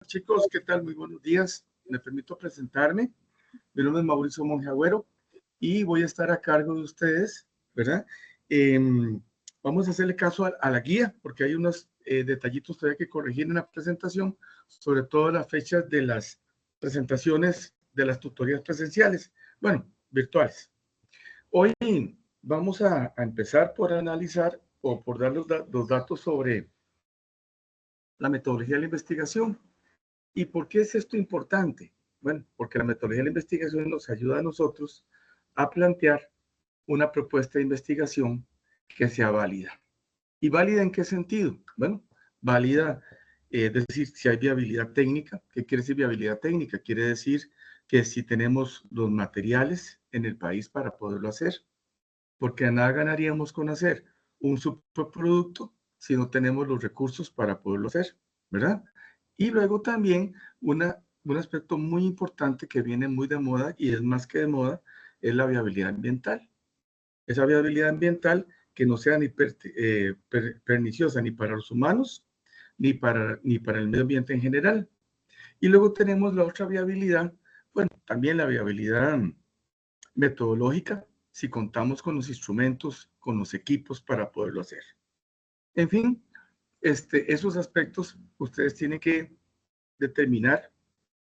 Chicos, ¿qué tal? Muy buenos días. Me permito presentarme. Mi nombre es Mauricio Monge Agüero y voy a estar a cargo de ustedes, ¿verdad? Vamos a hacerle caso a la guía porque hay unos detallitos todavía que corregir en la presentación, sobre todo las fechas de las presentaciones de las tutorías presenciales, bueno, virtuales. Hoy vamos a empezar por analizar o por dar los datos sobre la metodología de la investigación. ¿Y por qué es esto importante? Bueno, porque la metodología de la investigación nos ayuda a nosotros a plantear una propuesta de investigación que sea válida. ¿Y válida en qué sentido? Bueno, válida, es decir, si hay viabilidad técnica. ¿Qué quiere decir viabilidad técnica? Quiere decir que si tenemos los materiales en el país para poderlo hacer, porque nada ganaríamos con hacer un superproducto si no tenemos los recursos para poderlo hacer, ¿verdad? Y luego también un aspecto muy importante que viene muy de moda y es más que de moda, es la viabilidad ambiental. Esa viabilidad ambiental que no sea ni perniciosa ni para los humanos ni para el medio ambiente en general. Y luego tenemos la otra viabilidad, bueno, también la viabilidad metodológica, si contamos con los instrumentos, con los equipos para poderlo hacer. En fin, esos aspectos ustedes tienen que determinar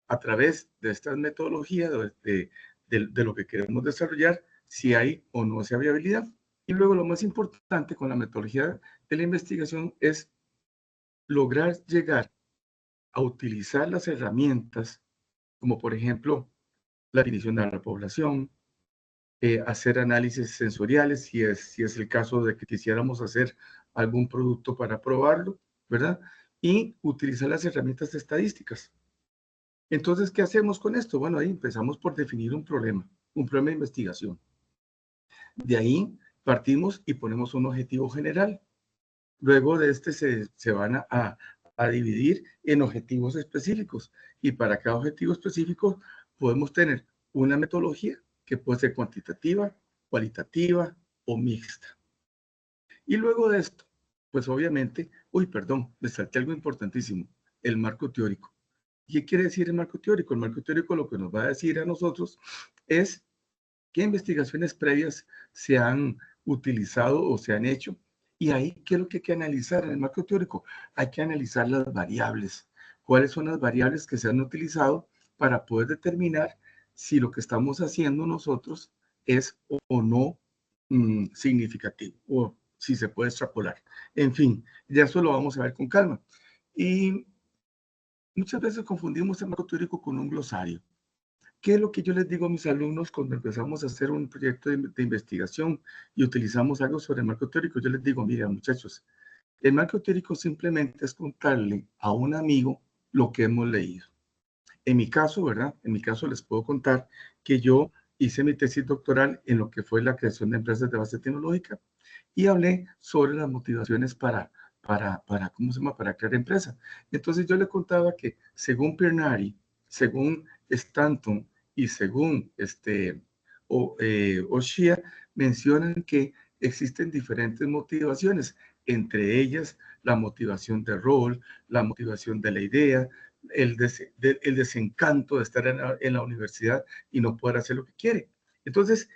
a través de estas metodologías de lo que queremos desarrollar, si hay o no esa viabilidad. Y luego lo más importante con la metodología de la investigación es lograr llegar a utilizar las herramientas, como por ejemplo la definición de la población, hacer análisis sensoriales, si es el caso de que quisiéramos hacer algún producto para probarlo, ¿verdad? Y utilizar las herramientas estadísticas. Entonces, ¿qué hacemos con esto? Bueno, ahí empezamos por definir un problema de investigación. De ahí partimos y ponemos un objetivo general. Luego de se van a dividir en objetivos específicos. Y para cada objetivo específico podemos tener una metodología que puede ser cuantitativa, cualitativa o mixta. Y luego de esto, pues obviamente, me salté algo importantísimo, el marco teórico. ¿Qué quiere decir el marco teórico? El marco teórico lo que nos va a decir a nosotros es qué investigaciones previas se han utilizado o se han hecho. Y ahí, ¿qué es lo que hay que analizar en el marco teórico? Hay que analizar las variables. ¿Cuáles son las variables que se han utilizado para poder determinar si lo que estamos haciendo nosotros es o no significativo o si se puede extrapolar? En fin, ya eso lo vamos a ver con calma. Y muchas veces confundimos el marco teórico con un glosario. ¿Qué es lo que yo les digo a mis alumnos cuando empezamos a hacer un proyecto de investigación y utilizamos algo sobre el marco teórico? Yo les digo, mira muchachos, el marco teórico simplemente es contarle a un amigo lo que hemos leído. En mi caso, ¿verdad? En mi caso les puedo contar que yo hice mi tesis doctoral en lo que fue la creación de empresas de base tecnológica y hablé sobre las motivaciones ¿cómo se llama? Para crear empresa. Entonces yo le contaba que según Pernari, según Stanton y según O'Shea, mencionan que existen diferentes motivaciones, entre ellas la motivación de rol, la motivación de la idea, el desencanto de estar en la universidad y no poder hacer lo que quiere. Entonces,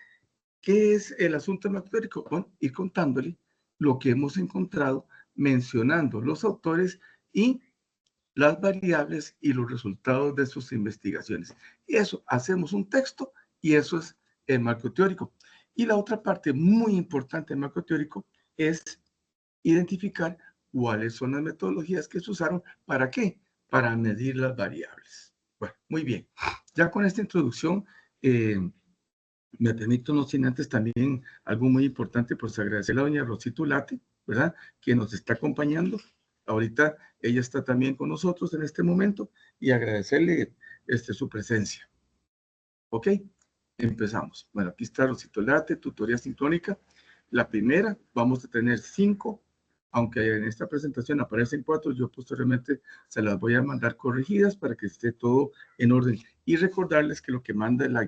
¿qué es el asunto teórico? Bueno, ir contándole lo que hemos encontrado, mencionando los autores y las variables y los resultados de sus investigaciones. Y eso, hacemos un texto y eso es el marco teórico. Y la otra parte muy importante del marco teórico es identificar cuáles son las metodologías que se usaron. ¿Para qué? Para medir las variables. Bueno, muy bien. Ya con esta introducción, me permito, no sin antes también algo muy importante, pues agradecerle a doña Rosita Ulate, ¿verdad? Que nos está acompañando. Ahorita ella está también con nosotros en este momento y agradecerle su presencia. ¿Ok? Empezamos. Bueno, aquí está Rosita Ulate, tutoría sincrónica. La primera, vamos a tener 5, aunque en esta presentación aparecen 4, yo posteriormente se las voy a mandar corregidas para que esté todo en orden. Y recordarles que lo que manda es la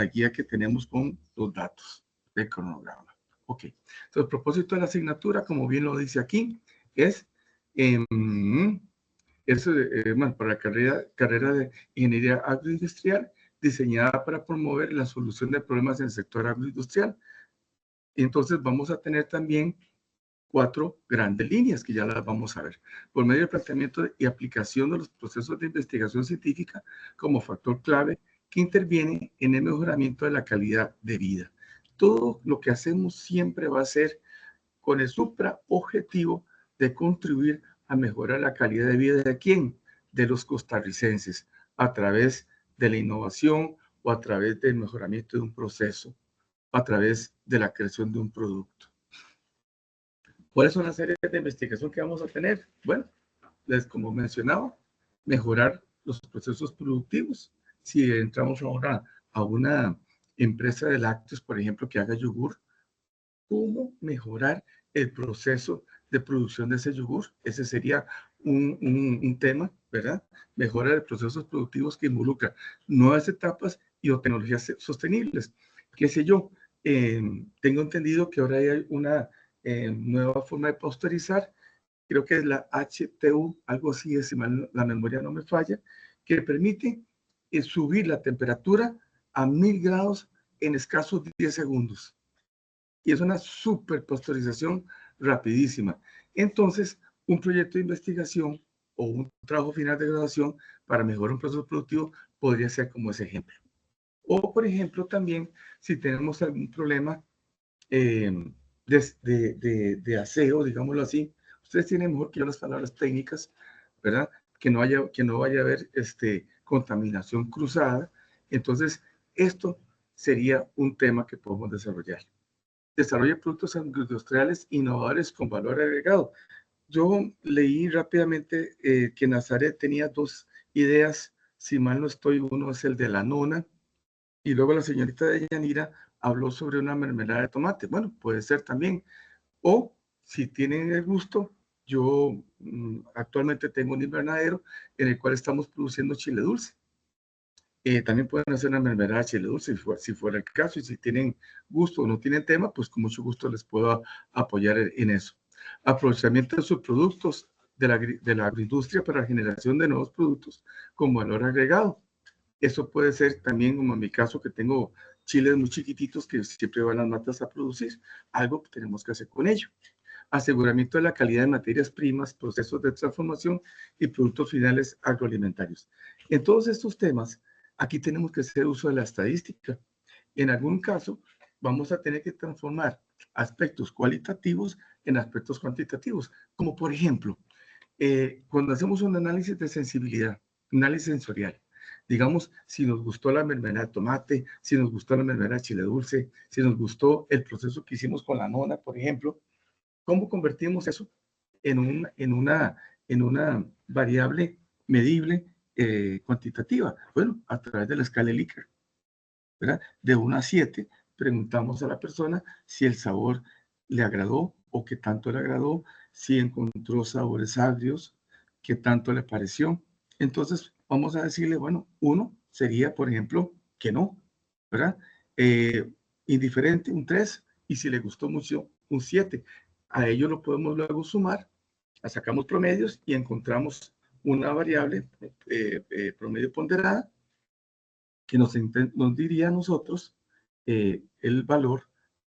guía que tenemos con los datos del cronograma. Ok. Entonces, el propósito de la asignatura, como bien lo dice aquí, es Eso, bueno, para la carrera de Ingeniería Agroindustrial, diseñada para promover la solución de problemas en el sector agroindustrial. Y entonces vamos a tener también 4 grandes líneas que ya las vamos a ver. Por medio del planteamiento y aplicación de los procesos de investigación científica como factor clave que interviene en el mejoramiento de la calidad de vida. Todo lo que hacemos siempre va a ser con el supraobjetivo de contribuir a mejorar la calidad de vida de quién, de los costarricenses, a través de la innovación o a través del mejoramiento de un proceso, a través de la creación de un producto. ¿Cuáles son las áreas de investigación que vamos a tener? Bueno, como mencionaba, mejorar los procesos productivos. Si entramos ahora a una empresa de lácteos, por ejemplo, que haga yogur, ¿cómo mejorar el proceso de producción de ese yogur? Ese sería un tema, ¿verdad? Mejorar los procesos productivos que involucran nuevas etapas y o tecnologías sostenibles. ¿Qué sé yo? Tengo entendido que ahora hay una nueva forma de pasteurizar, creo que es la HTU, algo así, si mal la memoria no me falla, que permite subir la temperatura a 1000 grados en escasos 10 segundos. Y es una super pasteurización rapidísima. Entonces, un proyecto de investigación o un trabajo final de graduación para mejorar un proceso productivo podría ser como ese ejemplo. O, por ejemplo, también si tenemos algún problema de aseo, digámoslo así, ustedes tienen mejor que yo las palabras técnicas, ¿verdad? Que no vaya a haber contaminación cruzada. Entonces, esto sería un tema que podemos desarrollar. Desarrolla productos agroindustriales innovadores con valor agregado. Yo leí rápidamente que Nazaret tenía 2 ideas, si mal no estoy, uno es el de la nona, y luego la señorita de Yanira habló sobre una mermelada de tomate. Bueno, puede ser también. O si tienen el gusto, yo actualmente tengo un invernadero en el cual estamos produciendo chile dulce. También pueden hacer una mermelada de chile dulce si fuera el caso, y si tienen gusto o no tienen tema, pues con mucho gusto les puedo apoyar en eso. Aprovechamiento de sus productos de la agroindustria para la generación de nuevos productos con valor agregado. Eso puede ser también, como en mi caso, que tengo chiles muy chiquititos que siempre van las matas a producir. Algo que tenemos que hacer con ello. Aseguramiento de la calidad de materias primas, procesos de transformación y productos finales agroalimentarios. En todos estos temas, aquí tenemos que hacer uso de la estadística. En algún caso, vamos a tener que transformar aspectos cualitativos en aspectos cuantitativos, como por ejemplo, cuando hacemos un análisis de sensibilidad, análisis sensorial, digamos, si nos gustó la mermelada de tomate, si nos gustó la mermelada de chile dulce, si nos gustó el proceso que hicimos con la nona, por ejemplo, ¿cómo convertimos eso en una variable medible cuantitativa? Bueno, a través de la escala Likert, ¿verdad? De 1 a 7, preguntamos a la persona si el sabor le agradó o qué tanto le agradó, si encontró sabores agrios, qué tanto le pareció. Entonces, vamos a decirle, bueno, 1 sería, por ejemplo, que no, ¿verdad? Indiferente, un 3, y si le gustó mucho, un 7. A ello lo podemos luego sumar, sacamos promedios y encontramos una variable promedio ponderada que nos diría a nosotros el valor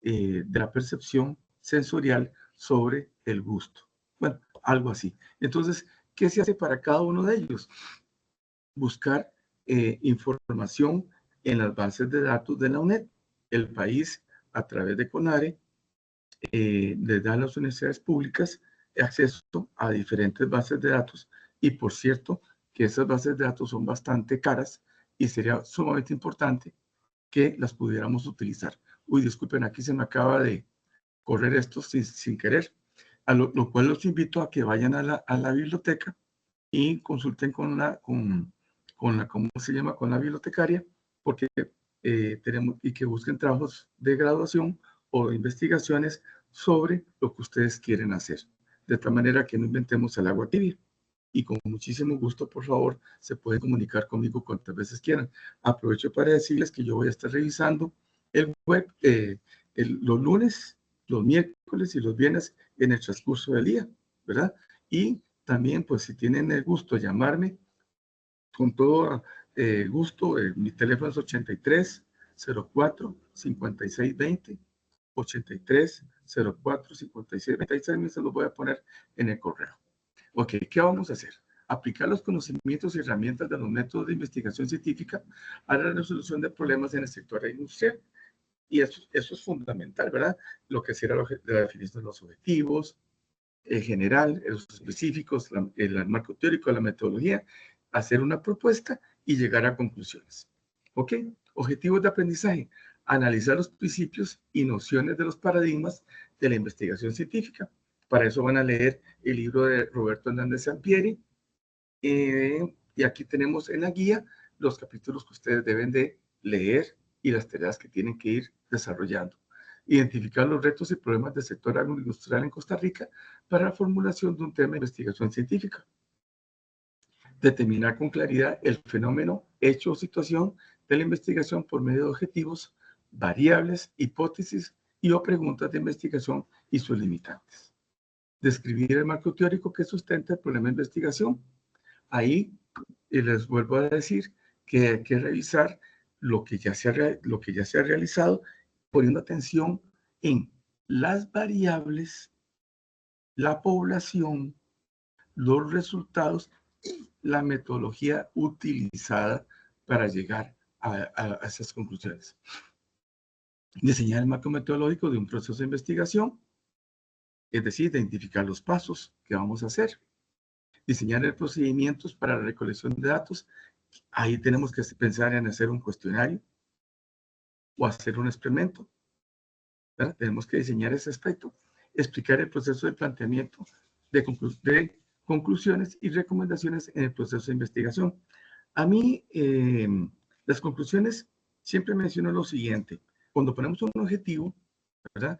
de la percepción sensorial sobre el gusto. Bueno, algo así. Entonces, ¿qué se hace para cada uno de ellos? Buscar información en las bases de datos de la UNED. El país, a través de CONARE, les da a las universidades públicas acceso a diferentes bases de datos, y por cierto que esas bases de datos son bastante caras y sería sumamente importante que las pudiéramos utilizar. Uy, disculpen, aquí se me acaba de correr esto sin querer, lo cual los invito a que vayan a la biblioteca y consulten con la, ¿cómo se llama? Con la bibliotecaria, porque tenemos, y que busquen trabajos de graduación o de investigaciones sobre lo que ustedes quieren hacer, de tal manera que no inventemos el agua tibia. Y con muchísimo gusto, por favor, se pueden comunicar conmigo cuantas veces quieran. Aprovecho para decirles que yo voy a estar revisando el web los lunes, los miércoles y los viernes en el transcurso del día, ¿verdad? Y también, pues si tienen el gusto de llamarme, con todo gusto, mi teléfono es 8304-5620, 8304-5620, también se los voy a poner en el correo. Ok, ¿qué vamos a hacer? Aplicar los conocimientos y herramientas de los métodos de investigación científica a la resolución de problemas en el sector industrial. Y eso es fundamental, ¿verdad? Lo que será la definición de los objetivos, en general, los específicos, el marco teórico, la metodología, hacer una propuesta y llegar a conclusiones. ¿Ok? Objetivos de aprendizaje. Analizar los principios y nociones de los paradigmas de la investigación científica. Para eso van a leer el libro de Roberto Hernández Sampieri. Y aquí tenemos en la guía los capítulos que ustedes deben de leer y las tareas que tienen que ir desarrollando. Identificar los retos y problemas del sector agroindustrial en Costa Rica para la formulación de un tema de investigación científica. Determinar con claridad el fenómeno, hecho o situación de la investigación por medio de objetivos, variables, hipótesis y o preguntas de investigación y sus limitantes. Describir el marco teórico que sustenta el problema de investigación. Ahí les vuelvo a decir que hay que revisar lo que ya se ha realizado, poniendo atención en las variables, la población, los resultados y la metodología utilizada para llegar a esas conclusiones. Diseñar el marco metodológico de un proceso de investigación, es decir, identificar los pasos que vamos a hacer. Diseñar el procedimientos para la recolección de datos. Ahí tenemos que pensar en hacer un cuestionario o hacer un experimento, ¿verdad? Tenemos que diseñar ese aspecto. Explicar el proceso de planteamiento de conclusiones y recomendaciones en el proceso de investigación. A mí, las conclusiones siempre menciono lo siguiente. Cuando ponemos un objetivo, ¿verdad?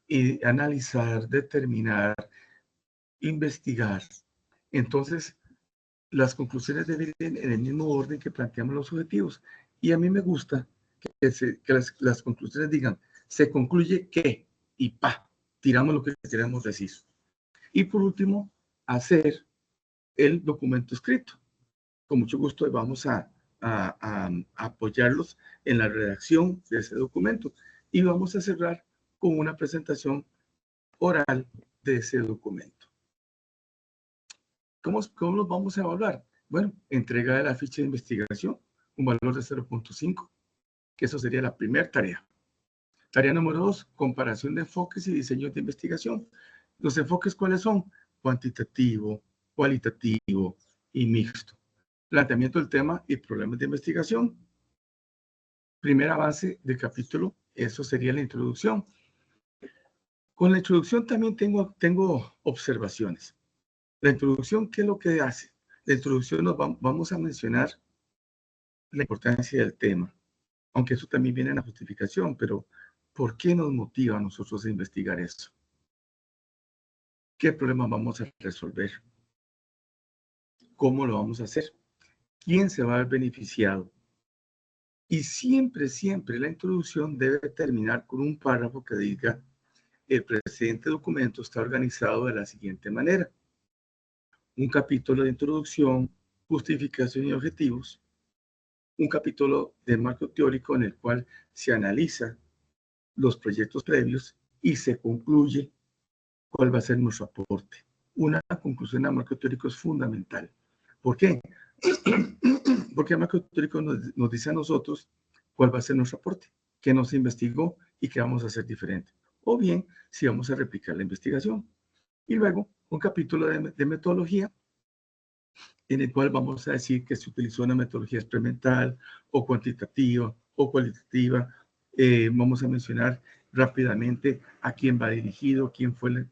Y analizar, determinar, investigar, entonces las conclusiones deben ir en el mismo orden que planteamos los objetivos. Y a mí me gusta que las conclusiones digan, se concluye que, y pa, tiramos lo que queremos decir. Y por último, hacer el documento escrito. Con mucho gusto vamos a apoyarlos en la redacción de ese documento. Y vamos a cerrar con una presentación oral de ese documento. ¿Cómo los vamos a evaluar? Bueno, entrega de la ficha de investigación, un valor de 0.5, que eso sería la primera tarea. Tarea número 2, comparación de enfoques y diseños de investigación. Los enfoques, ¿cuáles son? Cuantitativo, cualitativo y mixto. Planteamiento del tema y problemas de investigación. Primer avance del capítulo, eso sería la introducción. Con la introducción también tengo observaciones. La introducción, ¿qué es lo que hace? La introducción vamos a mencionar la importancia del tema, aunque eso también viene en la justificación, pero ¿por qué nos motiva a nosotros a investigar esto? ¿Qué problema vamos a resolver? ¿Cómo lo vamos a hacer? ¿Quién se va a ver beneficiado? Y siempre, siempre la introducción debe terminar con un párrafo que diga, el presente documento está organizado de la siguiente manera. Un capítulo de introducción, justificación y objetivos. Un capítulo de marco teórico en el cual se analiza los proyectos previos y se concluye cuál va a ser nuestro aporte. Una conclusión al marco teórico es fundamental. ¿Por qué? Porque el marco teórico nos dice a nosotros cuál va a ser nuestro aporte, qué nos investigó y qué vamos a hacer diferente. O bien, si vamos a replicar la investigación. Y luego, un capítulo de metodología en el cual vamos a decir que se utilizó una metodología experimental o cuantitativa o cualitativa. Vamos a mencionar rápidamente a quién va dirigido, quién fue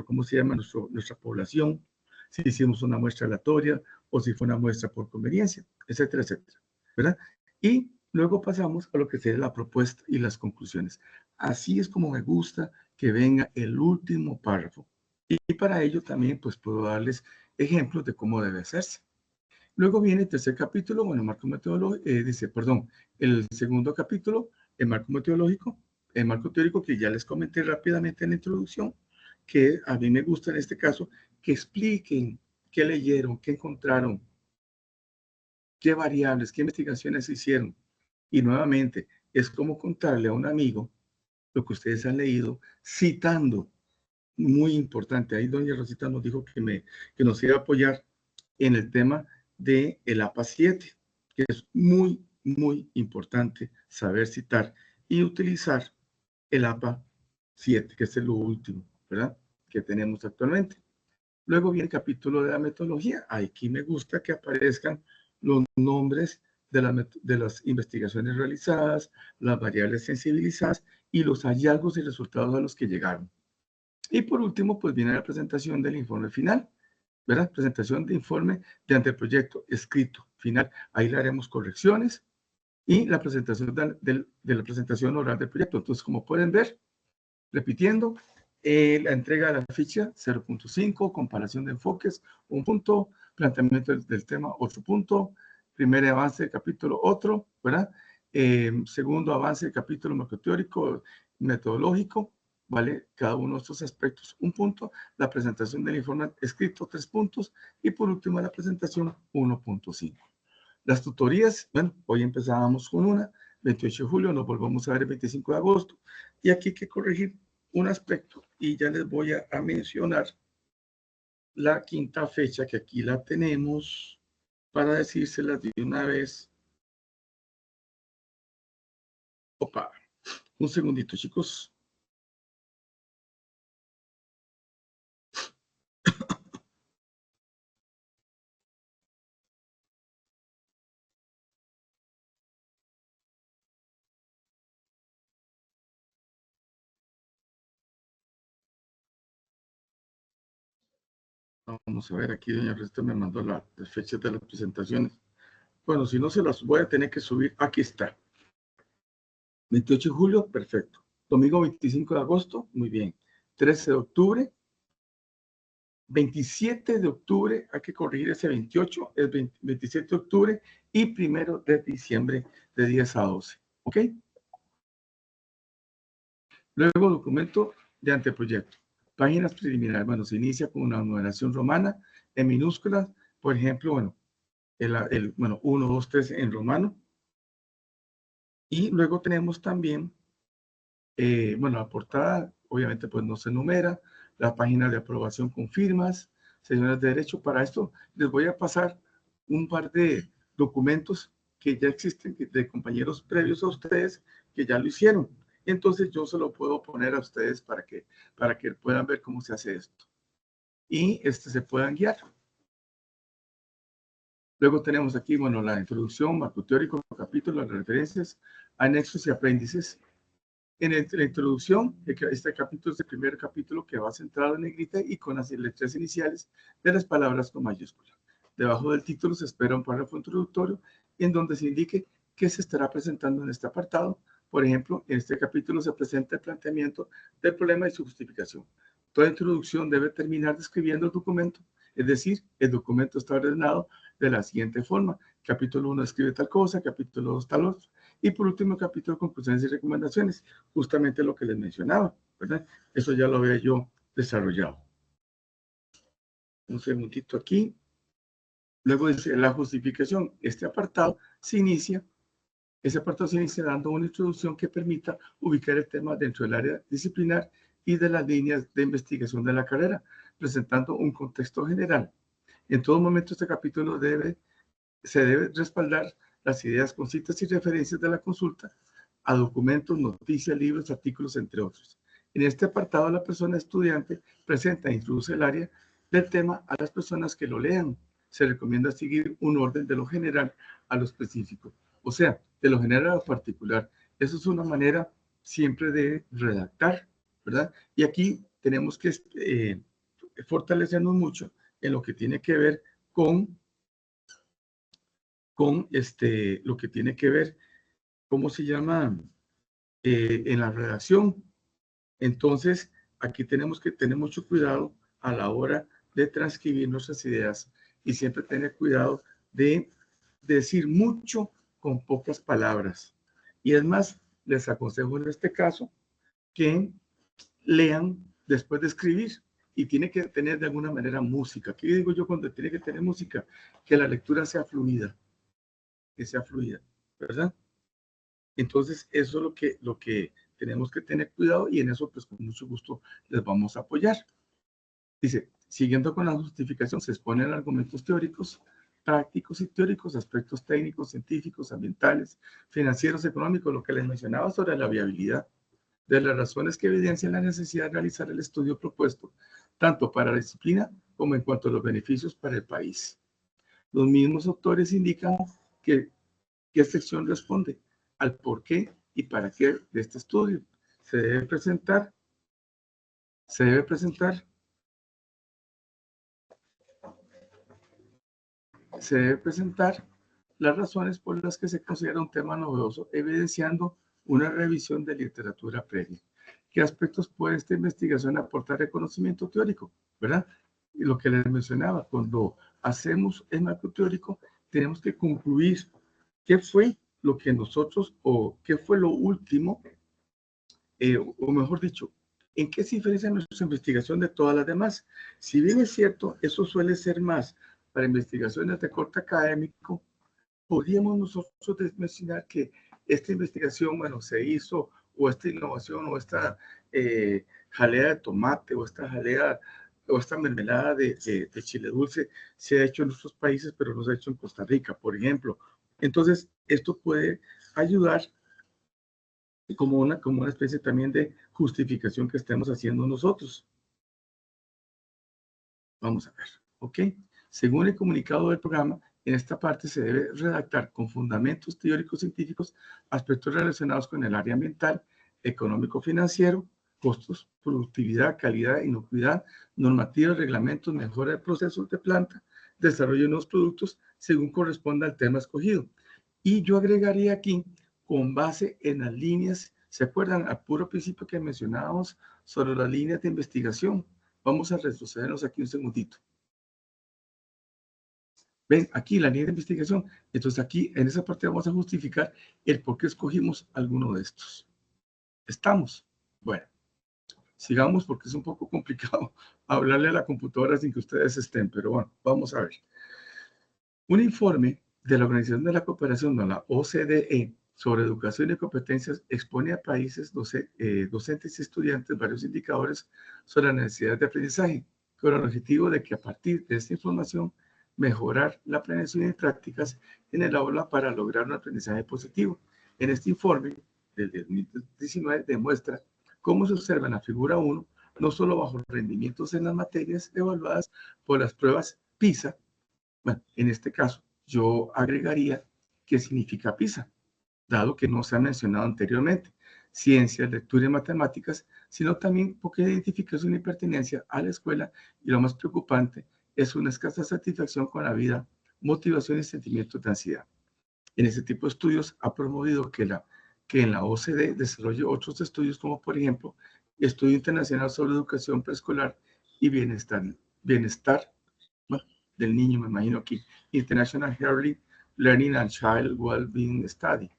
¿cómo se llama? Nuestra población, si hicimos una muestra aleatoria o si fue una muestra por conveniencia, etcétera, etcétera, ¿verdad? Y luego pasamos a lo que sería la propuesta y las conclusiones. Así es como me gusta que venga el último párrafo. Y para ello también pues puedo darles ejemplos de cómo debe hacerse. Luego viene el tercer capítulo, bueno, marco metodológico, el segundo capítulo, el marco metodológico, el marco teórico que ya les comenté rápidamente en la introducción, que a mí me gusta en este caso, que expliquen qué leyeron, qué encontraron, qué variables, qué investigaciones hicieron. Y nuevamente, es como contarle a un amigo lo que ustedes han leído, citando. Muy importante. Ahí doña Rosita nos dijo que nos iba a apoyar en el tema del APA 7, que es muy, muy importante saber citar y utilizar el APA 7, que es el último, ¿verdad? Que tenemos actualmente. Luego viene el capítulo de la metodología. Aquí me gusta que aparezcan los nombres de las investigaciones realizadas, las variables sensibilizadas y los hallazgos y resultados a los que llegaron. Y por último, pues viene la presentación del informe final, ¿verdad? Presentación de informe de anteproyecto escrito final. Ahí le haremos correcciones y la presentación de la presentación oral del proyecto. Entonces, como pueden ver, repitiendo, la entrega de la ficha 0.5, comparación de enfoques, 1 punto, planteamiento del tema, otro punto, primer avance del capítulo, otro, ¿verdad? Segundo avance del capítulo macroteórico, metodológico, ¿vale? Cada uno de estos aspectos, 1 punto, la presentación del informe escrito, 3 puntos, y por último la presentación 1.5. Las tutorías, bueno, hoy empezábamos con una, 28 de julio, nos volvamos a ver el 25 de agosto, y aquí hay que corregir un aspecto, y ya les voy a mencionar la quinta fecha, que aquí la tenemos, para decírselas de una vez. Opa, un segundito, chicos. Vamos a ver, aquí doña Resta me mandó las fechas de las presentaciones. Bueno, si no se las voy a tener que subir, aquí está. 28 de julio, perfecto. Domingo 25 de agosto, muy bien. 13 de octubre. 27 de octubre, hay que corregir ese 28, es 27 de octubre y 1 de diciembre de 10 a 12. ¿Ok? Luego, documento de anteproyecto. Páginas preliminares. Bueno, se inicia con una numeración romana en minúsculas. Por ejemplo, bueno, bueno, 1, 2, 3 en romano. Y luego tenemos también, bueno, la portada, obviamente, pues no se numera. La página de aprobación con firmas, señores de derecho. Para esto les voy a pasar un par de documentos que ya existen de compañeros previos a ustedes que ya lo hicieron. Entonces yo se lo puedo poner a ustedes para que puedan ver cómo se hace esto y se puedan guiar. Luego tenemos aquí, bueno, la introducción, marco teórico, capítulo, las referencias, anexos y apéndices. En la introducción, este capítulo es el primer capítulo que va centrado en negrita y con las letras iniciales de las palabras con mayúscula. Debajo del título se espera un párrafo introductorio en donde se indique qué se estará presentando en este apartado. Por ejemplo, en este capítulo se presenta el planteamiento del problema y su justificación. Toda introducción debe terminar describiendo el documento, es decir, el documento está ordenado de la siguiente forma. Capítulo 1 escribe tal cosa, capítulo 2 tal otro, y por último capítulo conclusiones y recomendaciones, justamente lo que les mencionaba, ¿verdad? Eso ya lo había yo desarrollado. Un segundito aquí. Luego dice la justificación. Ese apartado se inicia dando una introducción que permita ubicar el tema dentro del área disciplinar y de las líneas de investigación de la carrera, presentando un contexto general. En todo momento este capítulo se debe respaldar las ideas con citas y referencias de la consulta a documentos, noticias, libros, artículos, entre otros. En este apartado, la persona estudiante presenta e introduce el área del tema a las personas que lo lean. Se recomienda seguir un orden de lo general a lo específico, o sea, de lo general a lo particular. Eso es una manera siempre de redactar, ¿verdad? Y aquí tenemos que fortalecernos mucho en lo que tiene que ver con lo que tiene que ver, ¿cómo se llama? En la redacción. Entonces, aquí tenemos que tener mucho cuidado a la hora de transcribir nuestras ideas y siempre tener cuidado de decir mucho con pocas palabras. Y es más, les aconsejo en este caso que lean después de escribir y tiene que tener de alguna manera música. ¿Qué digo yo cuando tiene que tener música? Que la lectura sea fluida, que sea fluida, ¿verdad? Entonces, eso es lo que tenemos que tener cuidado y en eso, pues, con mucho gusto les vamos a apoyar. Dice, siguiendo con la justificación, se exponen argumentos teóricos, prácticos y teóricos, aspectos técnicos, científicos, ambientales, financieros, económicos, lo que les mencionaba sobre la viabilidad de las razones que evidencian la necesidad de realizar el estudio propuesto, tanto para la disciplina como en cuanto a los beneficios para el país. Los mismos autores indican que qué sección responde al por qué y para qué de este estudio. Se debe presentar, se debe presentar, se debe presentar las razones por las que se considera un tema novedoso, evidenciando una revisión de literatura previa. ¿Qué aspectos puede esta investigación aportar de conocimiento teórico? ¿Verdad? Y lo que les mencionaba, cuando hacemos el marco teórico, tenemos que concluir qué fue lo que nosotros, o qué fue lo último, o mejor dicho, en qué se diferencia nuestra investigación de todas las demás. Si bien es cierto, eso suele ser más para investigaciones de corte académico, podríamos nosotros mencionar que esta investigación, bueno, se hizo, o esta innovación, o esta jalea de tomate, o esta jalea, o esta mermelada de chile dulce, se ha hecho en otros países, pero no se ha hecho en Costa Rica, por ejemplo. Entonces, esto puede ayudar como una especie también de justificación que estemos haciendo nosotros. Vamos a ver, ¿ok? Según el comunicado del programa, en esta parte se debe redactar con fundamentos teóricos científicos aspectos relacionados con el área ambiental, económico-financiero, costos, productividad, calidad, inocuidad, normativas, reglamentos, mejora de procesos de planta, desarrollo de nuevos productos, según corresponda al tema escogido. Y yo agregaría aquí, con base en las líneas, ¿se acuerdan al puro principio que mencionábamos sobre las líneas de investigación? Vamos a retrocedernos aquí un segundito. Ven, aquí la línea de investigación. Entonces aquí, en esa parte vamos a justificar el por qué escogimos alguno de estos. ¿Estamos? Bueno, sigamos porque es un poco complicado hablarle a la computadora sin que ustedes estén, pero bueno, vamos a ver. Un informe de la Organización de la Cooperación de la OCDE sobre educación y competencias expone a países docentes y estudiantes varios indicadores sobre la necesidad de aprendizaje, con el objetivo de que a partir de esta información mejorar la planeación y prácticas en el aula para lograr un aprendizaje positivo. En este informe del 2019 demuestra cómo se observa en la figura 1, no solo bajo rendimientos en las materias evaluadas por las pruebas PISA. Bueno, en este caso, yo agregaría qué significa PISA, dado que no se ha mencionado anteriormente, ciencias, lectura y matemáticas, sino también porque identificación y pertenencia a la escuela, y lo más preocupante es una escasa satisfacción con la vida, motivación y sentimientos de ansiedad. En este tipo de estudios ha promovido que en la OCDE desarrolle otros estudios como, por ejemplo, Estudio Internacional sobre Educación Preescolar y Bienestar, bueno, del niño, me imagino aquí, International Early Learning and Child Wellbeing Study,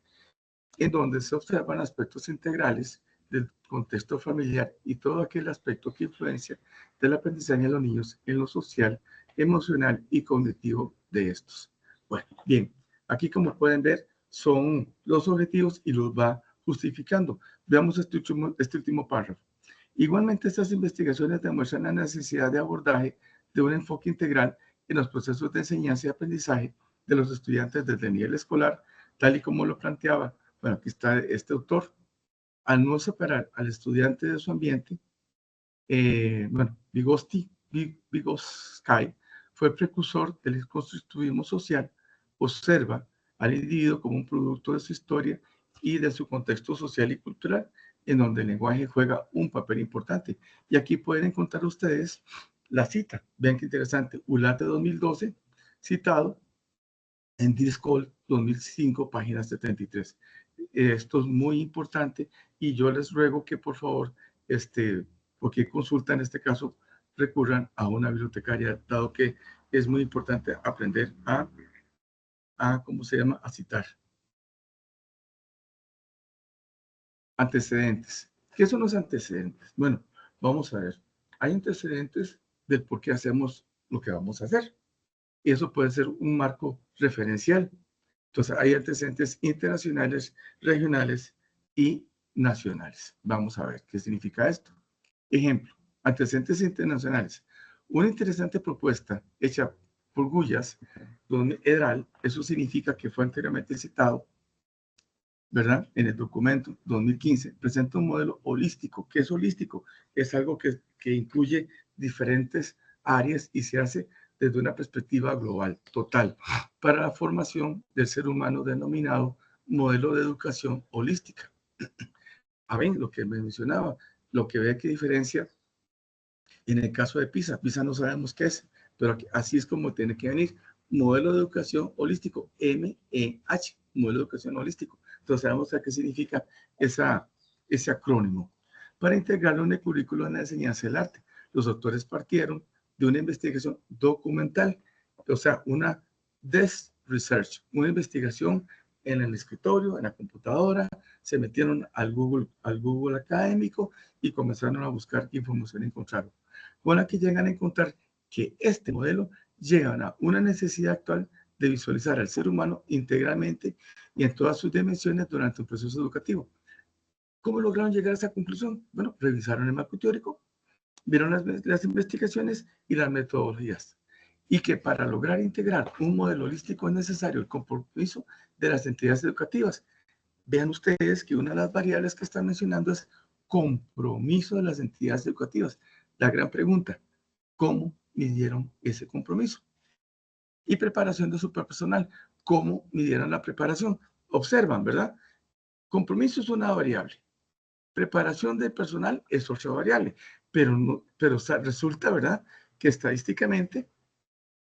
en donde se observan aspectos integrales del contexto familiar y todo aquel aspecto que influencia del aprendizaje de los niños en lo social, emocional y cognitivo de estos. Bueno, bien, aquí como pueden ver son los objetivos y los va justificando. Veamos este último párrafo. Igualmente, estas investigaciones demuestran la necesidad de abordaje de un enfoque integral en los procesos de enseñanza y aprendizaje de los estudiantes desde el nivel escolar, tal y como lo planteaba, bueno, aquí está este autor, al no separar al estudiante de su ambiente. Bueno, Vygotsky fue precursor del constructivismo social, observa al individuo como un producto de su historia y de su contexto social y cultural, en donde el lenguaje juega un papel importante. Y aquí pueden encontrar ustedes la cita. Vean qué interesante. Ulat de 2012, citado en Discord 2005, página 73. Esto es muy importante y yo les ruego que por favor, porque consulta en este caso, recurran a una bibliotecaria, dado que es muy importante aprender ¿cómo se llama? A citar. Antecedentes. ¿Qué son los antecedentes? Bueno, vamos a ver. hay antecedentes del por qué hacemos lo que vamos a hacer. Y eso puede ser un marco referencial. Entonces, hay antecedentes internacionales, regionales y nacionales. Vamos a ver qué significa esto. Ejemplo, antecedentes internacionales. Una interesante propuesta hecha por Guyas, don Edral, eso significa que fue anteriormente citado, ¿verdad? En el documento 2015, presenta un modelo holístico. ¿Qué es holístico? Es algo que incluye diferentes áreas y se hace desde una perspectiva global, total, para la formación del ser humano denominado modelo de educación holística. A ver, lo que me mencionaba, lo que ve que diferencia en el caso de PISA. PISA no sabemos qué es, pero así es como tiene que venir. Modelo de educación holístico, MEH, modelo de educación holístico. Entonces sabemos a qué significa ese acrónimo. Para integrarlo en el currículo de la enseñanza del arte, los autores partieron de una investigación documental, o sea, una desk research, una investigación en el escritorio, en la computadora, se metieron al Google académico y comenzaron a buscar qué información encontraron, con la que llegan a encontrar que este modelo llega a una necesidad actual de visualizar al ser humano integralmente y en todas sus dimensiones durante un proceso educativo. ¿Cómo lograron llegar a esa conclusión? Bueno, revisaron el marco teórico, vieron las investigaciones y las metodologías. Y que para lograr integrar un modelo holístico es necesario el compromiso de las entidades educativas. Vean ustedes que una de las variables que están mencionando es compromiso de las entidades educativas. La gran pregunta, ¿cómo midieron ese compromiso? Y preparación de su personal, ¿cómo midieron la preparación? Observan, ¿verdad? Compromiso es una variable. Preparación del personal es otra variable. Pero resulta, ¿verdad?, que estadísticamente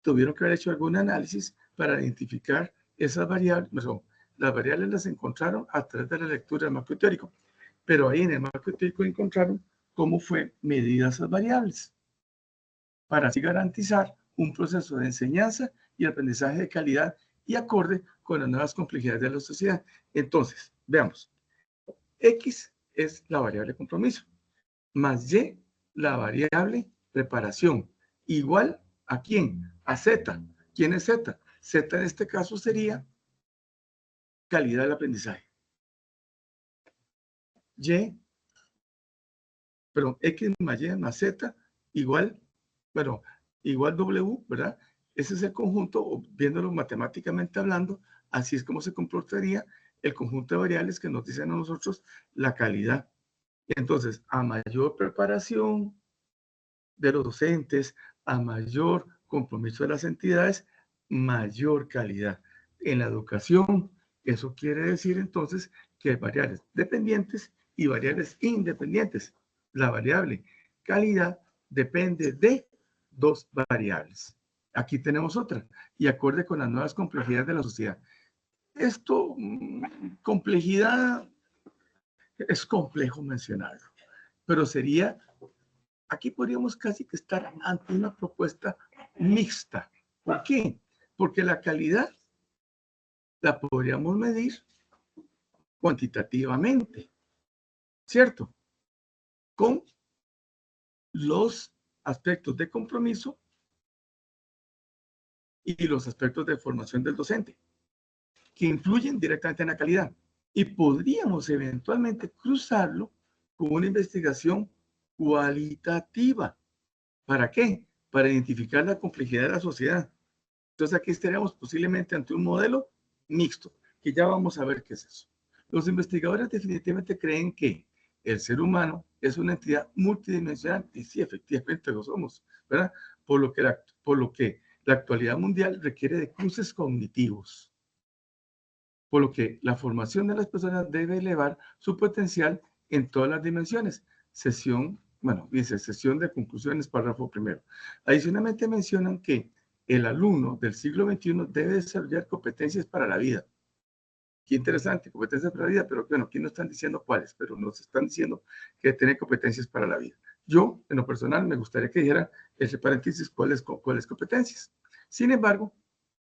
tuvieron que haber hecho algún análisis para identificar esas variables. Las variables las encontraron a través de la lectura del marco teórico, pero ahí en el marco teórico encontraron cómo fue medidas esas variables para así garantizar un proceso de enseñanza y aprendizaje de calidad y acorde con las nuevas complejidades de la sociedad. Entonces, veamos, X es la variable compromiso, más Y la variable preparación, igual ¿a quién? A Z. ¿Quién es Z? Z en este caso sería calidad del aprendizaje. X más Y más Z igual, bueno, igual W, ¿verdad? Ese es el conjunto, viéndolo matemáticamente hablando, así es como se comportaría el conjunto de variables que nos dicen a nosotros la calidad. Entonces, a mayor preparación de los docentes, a mayor compromiso de las entidades, mayor calidad. En la educación, eso quiere decir entonces que hay variables dependientes y variables independientes. La variable calidad depende de dos variables. Aquí tenemos otra, y acorde con las nuevas complejidades de la sociedad. Esto, complejidad, es complejo mencionarlo, pero sería, aquí podríamos casi que estar ante una propuesta mixta. ¿Por qué? Porque la calidad la podríamos medir cuantitativamente, ¿cierto? Con los aspectos de compromiso y los aspectos de formación del docente, que influyen directamente en la calidad. Y podríamos eventualmente cruzarlo con una investigación cualitativa. ¿Para qué? Para identificar la complejidad de la sociedad. Entonces aquí estaríamos posiblemente ante un modelo mixto, que ya vamos a ver qué es eso. Los investigadores definitivamente creen que el ser humano es una entidad multidimensional, y sí, efectivamente lo somos, ¿verdad? Por lo que la actualidad mundial requiere de cruces cognitivos, por lo que la formación de las personas debe elevar su potencial en todas las dimensiones. Sesión de conclusiones, párrafo primero. Adicionalmente mencionan que el alumno del siglo XXI debe desarrollar competencias para la vida. Qué interesante, competencias para la vida, pero bueno, aquí no están diciendo cuáles, pero nos están diciendo que tiene competencias para la vida. Yo, en lo personal, me gustaría que dijera, entre paréntesis, cuáles competencias. Sin embargo,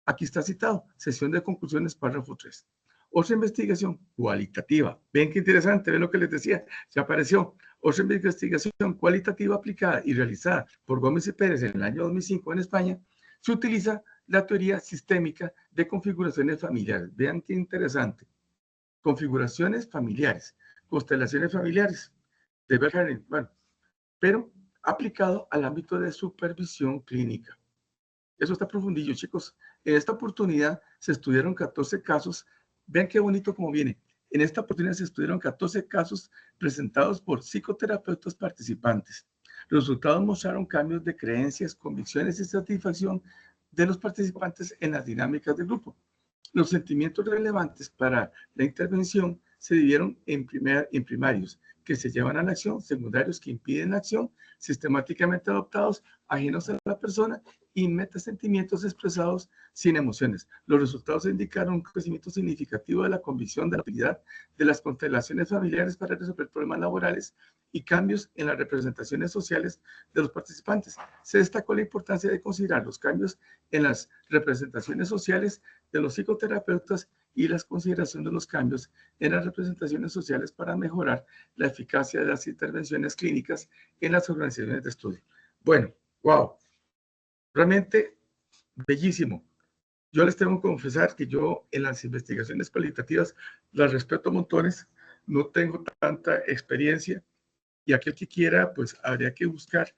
aquí está citado, sesión de conclusiones, párrafo 3. Otra investigación cualitativa. Ven qué interesante, ven lo que les decía, ya apareció. Otra investigación cualitativa aplicada y realizada por Gómez y Pérez en el año 2005 en España, se utiliza la teoría sistémica de configuraciones familiares. Vean qué interesante. Configuraciones familiares, constelaciones familiares de Bell, bueno, pero aplicado al ámbito de supervisión clínica. Eso está profundillo, chicos. En esta oportunidad se estudiaron 14 casos. Vean qué bonito como viene. En esta oportunidad se estudiaron 14 casos presentados por psicoterapeutas participantes. Los resultados mostraron cambios de creencias, convicciones y satisfacción de los participantes en las dinámicas del grupo. Los sentimientos relevantes para la intervención se dividieron en primarios, que se llevan a la acción, secundarios que impiden la acción, sistemáticamente adoptados, ajenos a la persona, y metasentimientos expresados sin emociones. Los resultados indicaron un crecimiento significativo de la convicción de la utilidad de las constelaciones familiares para resolver problemas laborales y cambios en las representaciones sociales de los participantes. Se destacó la importancia de considerar los cambios en las representaciones sociales de los psicoterapeutas y las consideraciones de los cambios en las representaciones sociales para mejorar la eficacia de las intervenciones clínicas en las organizaciones de estudio. Bueno, wow, realmente bellísimo. Yo les tengo que confesar que yo en las investigaciones cualitativas las respeto montones, no tengo tanta experiencia y aquel que quiera, pues habría que buscar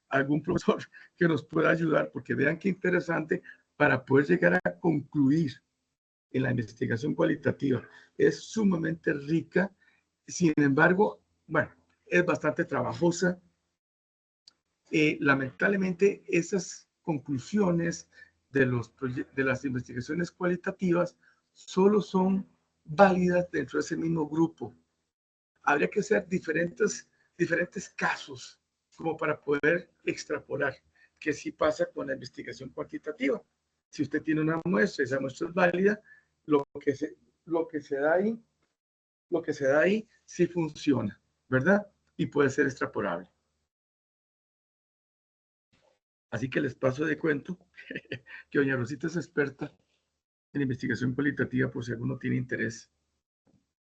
algún profesor que nos pueda ayudar, porque vean qué interesante para poder llegar a concluir en la investigación cualitativa. Es sumamente rica, sin embargo, bueno, es bastante trabajosa. Lamentablemente, esas conclusiones de las investigaciones cualitativas solo son válidas dentro de ese mismo grupo. Habría que hacer diferentes casos como para poder extrapolar qué sí pasa con la investigación cuantitativa. Si usted tiene una muestra, esa muestra es válida, lo que se da ahí sí funciona, ¿verdad? Y puede ser extrapolable. Así que les paso de cuento que doña Rosita es experta en investigación cualitativa por si alguno tiene interés.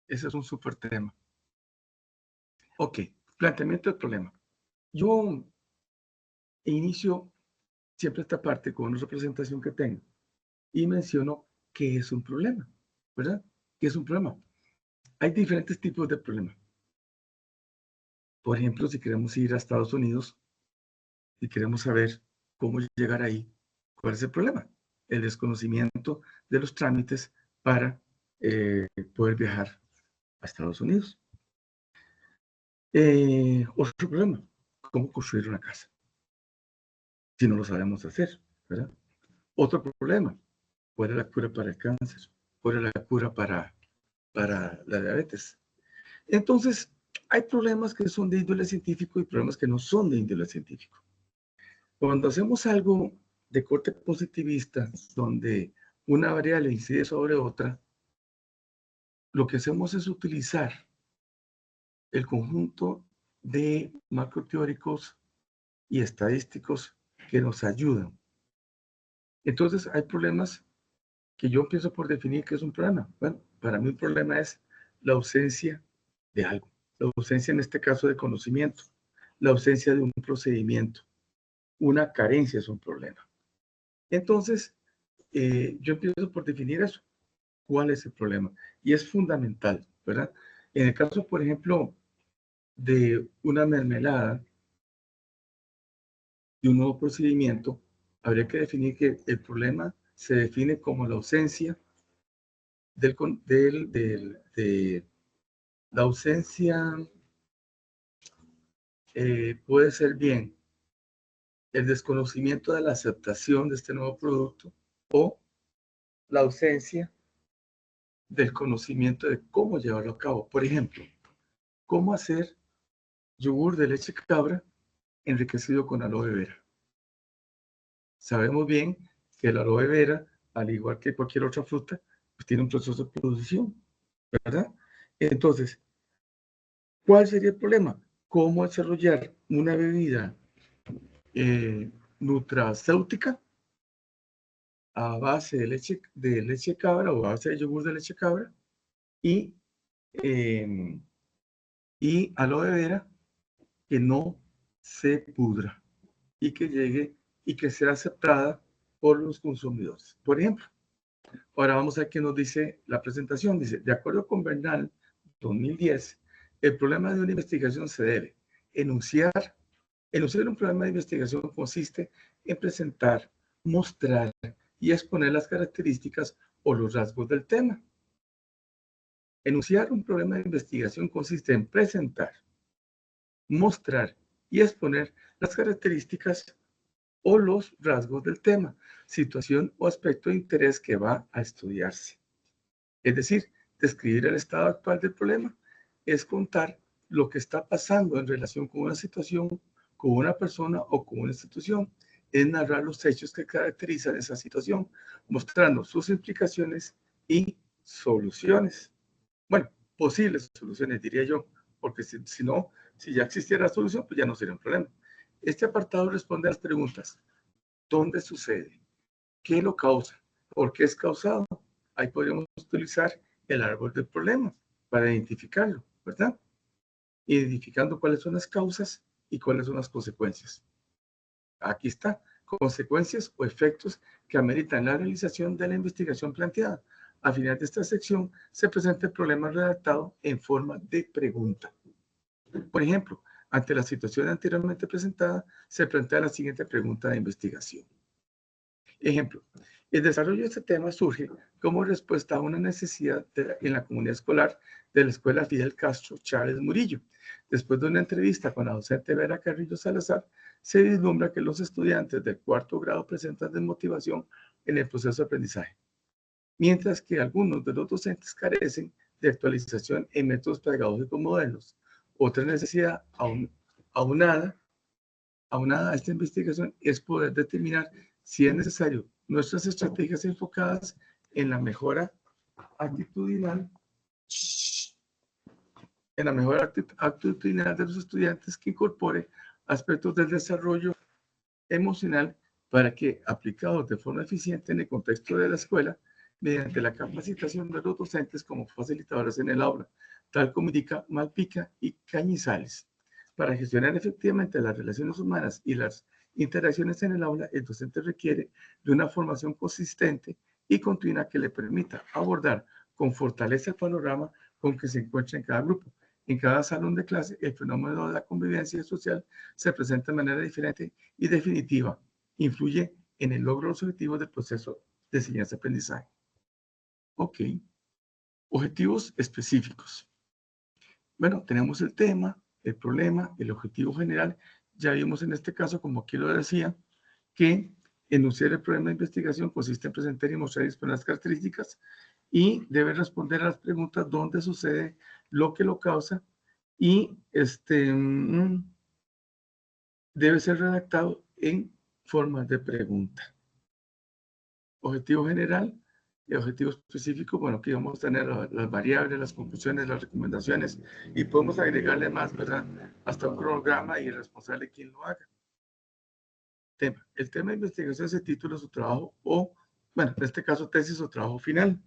Ese es un súper tema. Ok, planteamiento del problema. Yo inicio siempre esta parte con una representación que tengo y menciono qué es un problema, ¿verdad? ¿Qué es un problema? Hay diferentes tipos de problemas. Por ejemplo, si queremos ir a Estados Unidos y queremos saber cómo llegar ahí, ¿cuál es el problema? El desconocimiento de los trámites para poder viajar a Estados Unidos. Otro problema, ¿cómo construir una casa? Si no lo sabemos hacer, ¿verdad? Otro problema, ¿cuál es la cura para el cáncer? ¿Cuál es la cura para la diabetes? Entonces, hay problemas que son de índole científico y problemas que no son de índole científico. Cuando hacemos algo de corte positivista, donde una variable incide sobre otra, lo que hacemos es utilizar el conjunto de macroteóricos y estadísticos que nos ayudan. Entonces, hay problemas que yo empiezo por definir qué es un problema. Bueno, para mí un problema es la ausencia de algo, la ausencia en este caso de conocimiento, la ausencia de un procedimiento, una carencia es un problema. Entonces, yo empiezo por definir eso, cuál es el problema, y es fundamental, ¿verdad? En el caso, por ejemplo, de una mermelada, de un nuevo procedimiento, habría que definir que el problema se define como la ausencia de la ausencia, puede ser bien el desconocimiento de la aceptación de este nuevo producto o la ausencia del conocimiento de cómo llevarlo a cabo. Por ejemplo, cómo hacer yogur de leche cabra enriquecido con aloe vera. Sabemos bien que el aloe vera, al igual que cualquier otra fruta, pues tiene un proceso de producción, ¿verdad? Entonces, ¿cuál sería el problema? ¿Cómo desarrollar una bebida nutracéutica a base de leche cabra o a base de yogur de leche cabra y, y aloe vera que no se pudra y que llegue y que sea aceptada por los consumidores. Por ejemplo, ahora vamos a ver qué nos dice la presentación. Dice, de acuerdo con Bernal 2010, el problema de una investigación se debe enunciar. Enunciar un problema de investigación consiste en presentar, mostrar y exponer las características o los rasgos del tema. Enunciar un problema de investigación consiste en presentar, mostrar y exponer las características o los rasgos del tema, situación o aspecto de interés que va a estudiarse. Es decir, describir el estado actual del problema es contar lo que está pasando en relación con una situación, con una persona o con una institución. Es narrar los hechos que caracterizan esa situación, mostrando sus implicaciones y soluciones. Bueno, posibles soluciones, diría yo, porque si no, si ya existiera la solución, pues ya no sería un problema. Este apartado responde a las preguntas: ¿dónde sucede? ¿Qué lo causa? ¿Por qué es causado? Ahí podríamos utilizar el árbol del problema para identificarlo, ¿verdad? Identificando cuáles son las causas y cuáles son las consecuencias. Aquí está, consecuencias o efectos que ameritan la realización de la investigación planteada. Al final de esta sección se presenta el problema redactado en forma de pregunta. Por ejemplo, ante la situación anteriormente presentada, se plantea la siguiente pregunta de investigación. Ejemplo, el desarrollo de este tema surge como respuesta a una necesidad en la comunidad escolar de la Escuela Fidel Castro Chávez Murillo. Después de una entrevista con la docente Vera Carrillo Salazar, se vislumbra que los estudiantes del cuarto grado presentan desmotivación en el proceso de aprendizaje, mientras que algunos de los docentes carecen de actualización en métodos pedagógicos modernos. Otra necesidad aunada a esta investigación es poder determinar si es necesario nuestras estrategias enfocadas en la mejora actitudinal, de los estudiantes, que incorpore aspectos del desarrollo emocional para que, aplicados de forma eficiente en el contexto de la escuela, mediante la capacitación de los docentes como facilitadores en el aula, tal como indica Malpica y Cañizales. Para gestionar efectivamente las relaciones humanas y las interacciones en el aula, el docente requiere de una formación consistente y continua que le permita abordar con fortaleza el panorama con que se encuentra en cada grupo. En cada salón de clase, el fenómeno de la convivencia social se presenta de manera diferente y definitiva. Influye en el logro de los objetivos del proceso de enseñanza-aprendizaje. Ok. Objetivos específicos. Bueno, tenemos el tema, el problema, el objetivo general. Ya vimos en este caso, como aquí lo decía, que enunciar el problema de investigación consiste en presentar y mostrar y exponer las características y debe responder a las preguntas: dónde sucede, lo que lo causa, y debe ser redactado en forma de pregunta. Objetivo general y objetivo específico. Bueno, aquí vamos a tener las variables, las conclusiones, las recomendaciones, y podemos agregarle más, ¿verdad? Hasta un cronograma y el responsable quien lo haga. Tema. El tema de investigación se titula su trabajo o, bueno, en este caso tesis o trabajo final.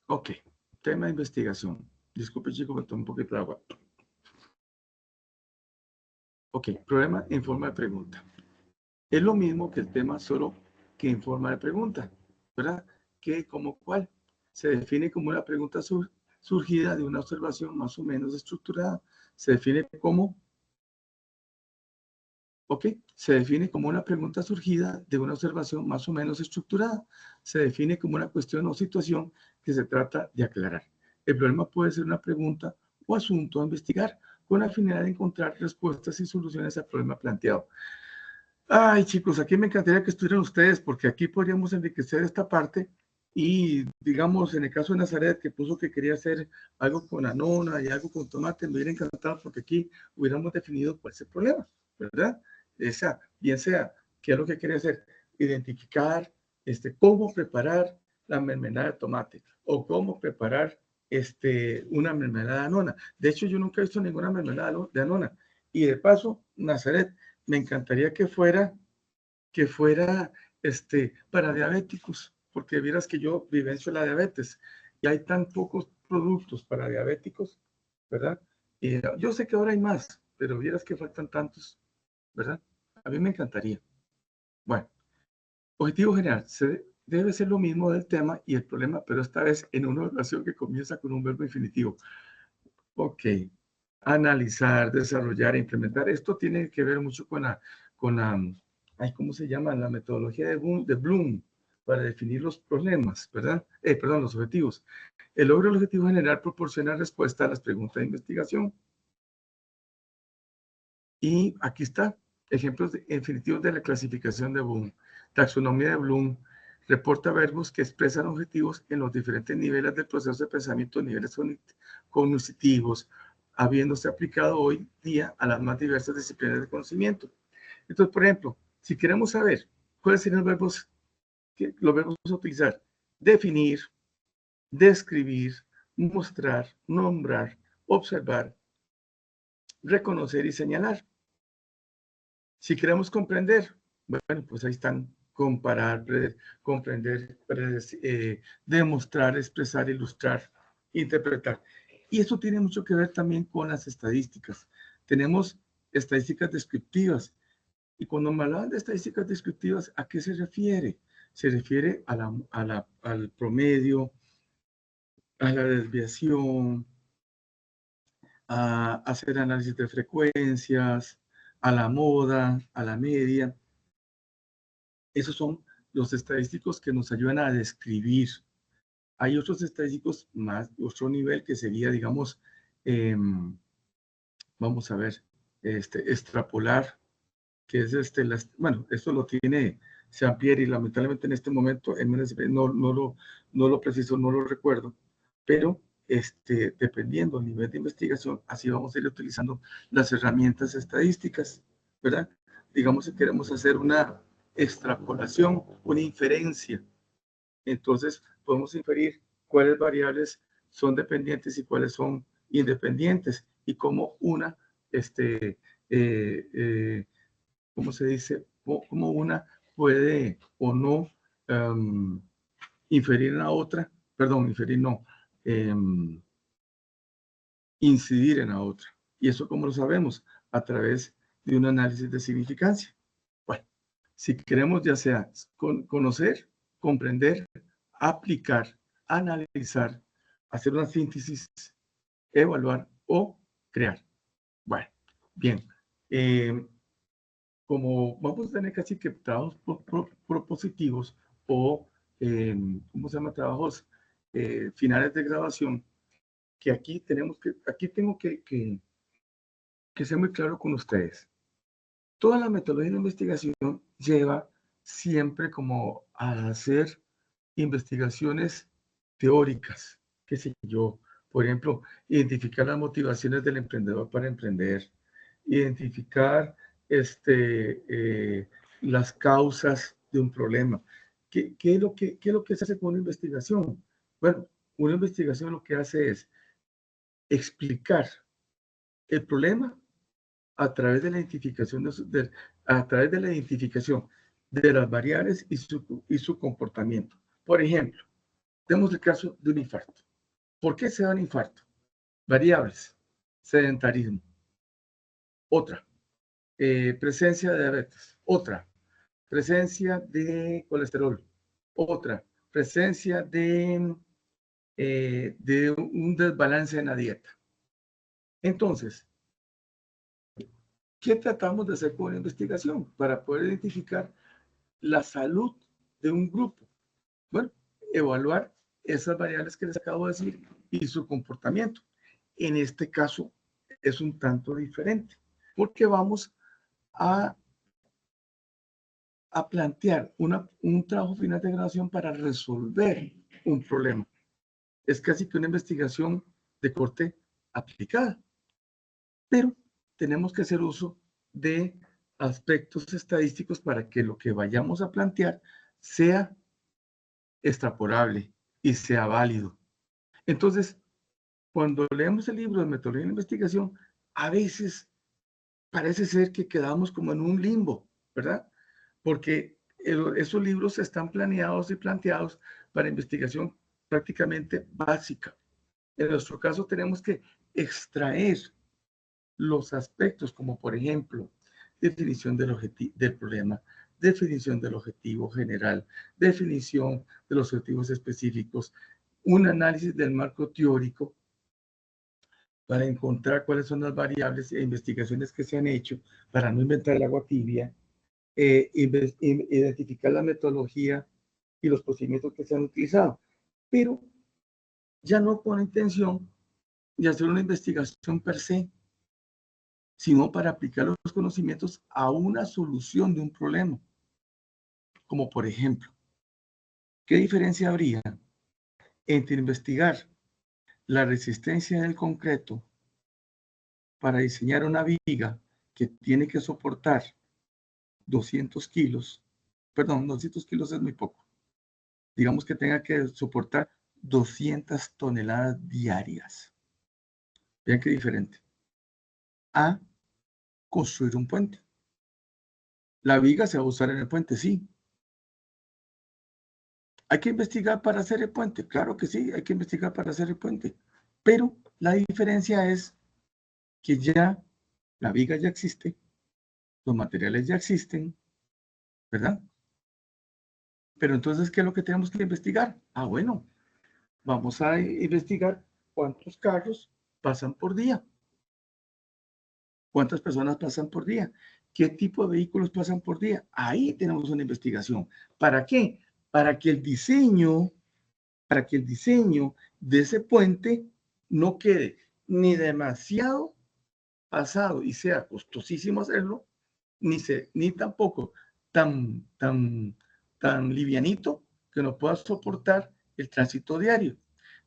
Ok, tema de investigación. Disculpe, chicos, me tomo un poquito de agua. Ok, problema en forma de pregunta. Es lo mismo que el tema, solo que en forma de pregunta, ¿verdad? ¿Qué, cómo, cuál? Se define como una pregunta surgida de una observación más o menos estructurada. Se define como, ok, se define como una pregunta surgida de una observación más o menos estructurada. Se define como una cuestión o situación que se trata de aclarar. El problema puede ser una pregunta o asunto a investigar con la finalidad de encontrar respuestas y soluciones al problema planteado. Ay, chicos, aquí me encantaría que estuvieran ustedes, porque aquí podríamos enriquecer esta parte Y digamos, en el caso de Nazaret, que puso que quería hacer algo con anona y algo con tomate, me hubiera encantado porque aquí hubiéramos definido cuál es el problema, ¿verdad? Esa, bien sea, qué es lo que quería hacer, identificar cómo preparar la mermelada de tomate o cómo preparar una mermelada de anona. De hecho, yo nunca he visto ninguna mermelada de anona. Y de paso, Nazaret, me encantaría que fuera para diabéticos, porque vieras que yo vivencio la diabetes y hay tan pocos productos para diabéticos, ¿verdad? Y yo sé que ahora hay más, pero vieras que faltan tantos, ¿verdad? A mí me encantaría. Bueno, objetivo general, debe ser lo mismo del tema y el problema, pero esta vez en una oración que comienza con un verbo infinitivo. Ok, analizar, desarrollar, implementar. Esto tiene que ver mucho con la, ay, ¿cómo se llama? La metodología de Bloom para definir los problemas, ¿verdad? Perdón, los objetivos. El logro del objetivo general proporciona respuesta a las preguntas de investigación. Y aquí está, ejemplos infinitivos de la clasificación de Bloom. Taxonomía de Bloom reporta verbos que expresan objetivos en los diferentes niveles del proceso de pensamiento, niveles cognitivos, habiéndose aplicado hoy día a las más diversas disciplinas de conocimiento. Entonces, por ejemplo, si queremos saber cuáles serían los verbos a utilizar, definir, describir, mostrar, nombrar, observar, reconocer y señalar. Si queremos comprender, bueno, pues ahí están comparar, comprender, demostrar, expresar, ilustrar, interpretar. Y eso tiene mucho que ver también con las estadísticas. Tenemos estadísticas descriptivas. Y cuando me hablan de estadísticas descriptivas, ¿a qué se refiere? Se refiere al promedio, a la desviación, a hacer análisis de frecuencias, a la moda, a la media. Esos son los estadísticos que nos ayudan a describir. Hay otros estadísticos más, otro nivel que sería, digamos, vamos a ver, extrapolar, que es bueno, esto lo tiene Jean-Pierre y lamentablemente en este momento no lo preciso, no lo recuerdo, pero dependiendo del nivel de investigación, así vamos a ir utilizando las herramientas estadísticas, ¿verdad? Digamos que queremos hacer una extrapolación, una inferencia. Entonces, podemos inferir cuáles variables son dependientes y cuáles son independientes y cómo una, ¿cómo se dice? Cómo una puede o no inferir en la otra, perdón, inferir no, incidir en la otra. ¿Y eso cómo lo sabemos? A través de un análisis de significancia. Bueno, si queremos ya sea conocer, comprender, aplicar, analizar, hacer una síntesis, evaluar o crear. Bueno, bien. Como vamos a tener casi que trabajos propositivos o, ¿cómo se llama? Trabajos finales de graduación, que aquí tengo que ser muy claro con ustedes. Toda la metodología de investigación lleva siempre como a hacer investigaciones teóricas, qué sé yo, por ejemplo, identificar las motivaciones del emprendedor para emprender, identificar las causas de un problema. ¿Qué es lo que se hace con una investigación? Bueno, una investigación lo que hace es explicar el problema a través de la identificación a través de la identificación de las variables y su comportamiento. Por ejemplo, tenemos el caso de un infarto. ¿Por qué se da un infarto? Variables, sedentarismo. Otra, presencia de diabetes. Otra, presencia de colesterol. Otra, presencia de un desbalance en la dieta. Entonces, ¿qué tratamos de hacer con la investigación para poder identificar la salud de un grupo? Bueno, evaluar esas variables que les acabo de decir y su comportamiento. En este caso es un tanto diferente, porque vamos a, plantear un trabajo final de graduación para resolver un problema. Es casi que una investigación de corte aplicada. Pero tenemos que hacer uso de aspectos estadísticos para que lo que vayamos a plantear sea extrapolable y sea válido. Entonces, cuando leemos el libro de metodología de la investigación, a veces parece ser que quedamos como en un limbo, ¿verdad? Porque esos libros están planeados y planteados para investigación prácticamente básica. En nuestro caso tenemos que extraer los aspectos como, por ejemplo, definición del problema, definición del objetivo general, definición de los objetivos específicos, un análisis del marco teórico para encontrar cuáles son las variables e investigaciones que se han hecho para no inventar el agua tibia, identificar la metodología y los procedimientos que se han utilizado, pero ya no con la intención de hacer una investigación per se, sino para aplicar los conocimientos a una solución de un problema. Como por ejemplo, ¿qué diferencia habría entre investigar la resistencia del concreto para diseñar una viga que tiene que soportar 200 kilos? Perdón, 200 kilos es muy poco. Digamos que tenga que soportar 200 toneladas diarias. Vean qué diferente. A construir un puente. La viga se va a usar en el puente, sí. ¿Hay que investigar para hacer el puente? Claro que sí, hay que investigar para hacer el puente. Pero la diferencia es que ya la viga ya existe, los materiales ya existen, ¿verdad? Pero entonces, ¿qué es lo que tenemos que investigar? Ah, bueno, vamos a investigar cuántos carros pasan por día, cuántas personas pasan por día, qué tipo de vehículos pasan por día. Ahí tenemos una investigación. ¿Para qué? Para que el diseño de ese puente no quede ni demasiado pasado y sea costosísimo hacerlo, ni tampoco tan livianito que no pueda soportar el tránsito diario.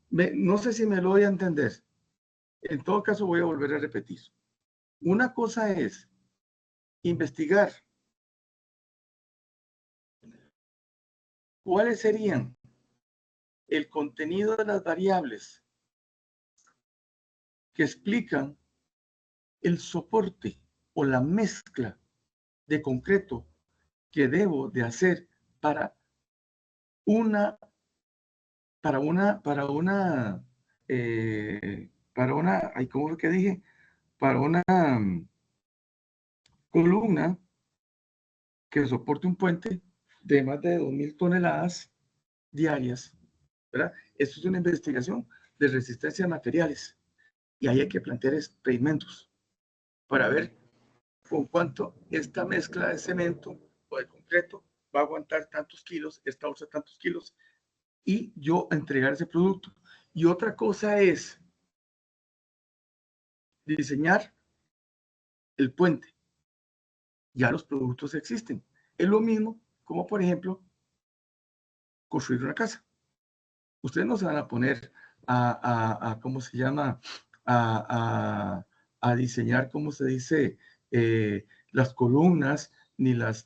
No sé si me lo voy a entender. En todo caso, voy a volver a repetir. Una cosa es investigar cuáles serían el contenido de las variables que explican el soporte o la mezcla de concreto que debo de hacer para una, ay, ¿cómo fue que dije? Para una columna que soporte un puente de más de 2.000 toneladas diarias, ¿verdad? Esto es una investigación de resistencia a materiales y ahí hay que plantear experimentos para ver con cuánto esta mezcla de cemento o de concreto va a aguantar tantos kilos, esta bolsa tantos kilos, y yo entregar ese producto. Y otra cosa es diseñar el puente. Ya los productos existen. Es lo mismo como, por ejemplo, construir una casa. Ustedes no se van a poner ¿cómo se llama? A diseñar, ¿cómo se dice? Las columnas, ni las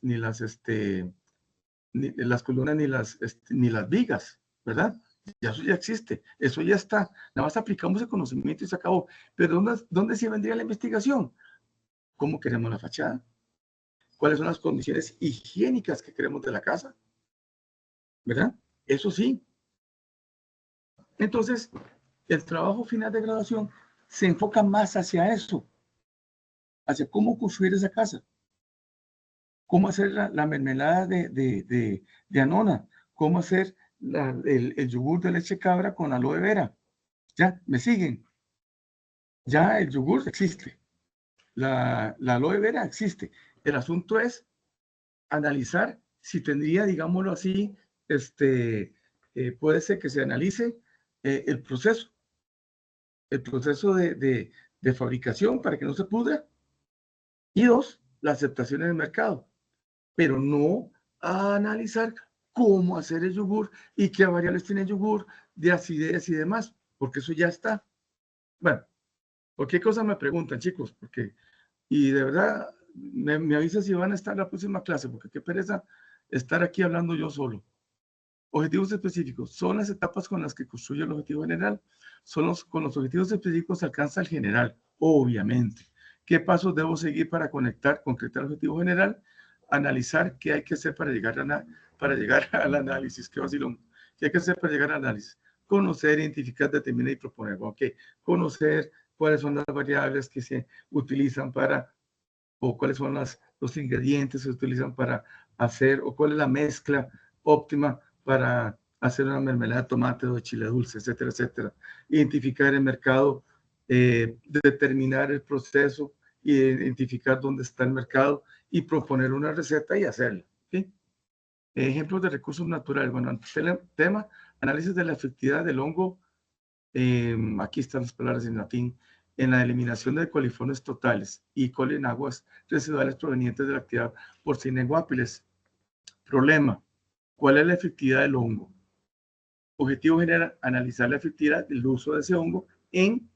columnas, ni las vigas, ¿verdad? Ya eso ya existe, eso ya está. Nada más aplicamos el conocimiento y se acabó. Pero ¿dónde se vendría la investigación? ¿Cómo queremos la fachada? ¿Cuáles son las condiciones higiénicas que queremos de la casa? ¿Verdad? Eso sí. Entonces, el trabajo final de graduación se enfoca más hacia eso, hacia cómo construir esa casa, cómo hacer la mermelada de anona, cómo hacer el yogur de leche cabra con aloe vera. Ya, ¿me siguen? Ya el yogur existe, la aloe vera existe. El asunto es analizar si tendría, digámoslo así, puede ser que se analice el proceso de fabricación para que no se pudra. Y dos, la aceptación en el mercado, pero no a analizar cómo hacer el yogur y qué variables tiene el yogur de acidez y demás, porque eso ya está. Bueno, cualquier cosa me preguntan, chicos, porque, y de verdad, me avisa si van a estar en la próxima clase, porque qué pereza estar aquí hablando yo solo. Objetivos específicos son las etapas con las que construye el objetivo general. Con los objetivos específicos se alcanza el general, obviamente. ¿Qué pasos debo seguir para concretar el objetivo general? Analizar qué hay que hacer para llegar al análisis. ¿Qué vacilón? ¿Qué hay que hacer para llegar al análisis? Conocer, identificar, determinar y proponer. Ok, conocer cuáles son las variables que se utilizan para, o cuáles son los ingredientes que se utilizan para hacer, o cuál es la mezcla óptima para hacer una mermelada de tomate o de chile dulce, etcétera, etcétera. Identificar el mercado, determinar el proceso, identificar dónde está el mercado y proponer una receta y hacerla. ¿Sí? Ejemplos de recursos naturales. Bueno, tema, análisis de la efectividad del hongo. Aquí están las palabras en latín. En la eliminación de coliformes totales y coli en aguas residuales provenientes de la actividad porcina en Guapiles. Problema. ¿Cuál es la efectividad del hongo? Objetivo general, analizar la efectividad del uso de ese hongo en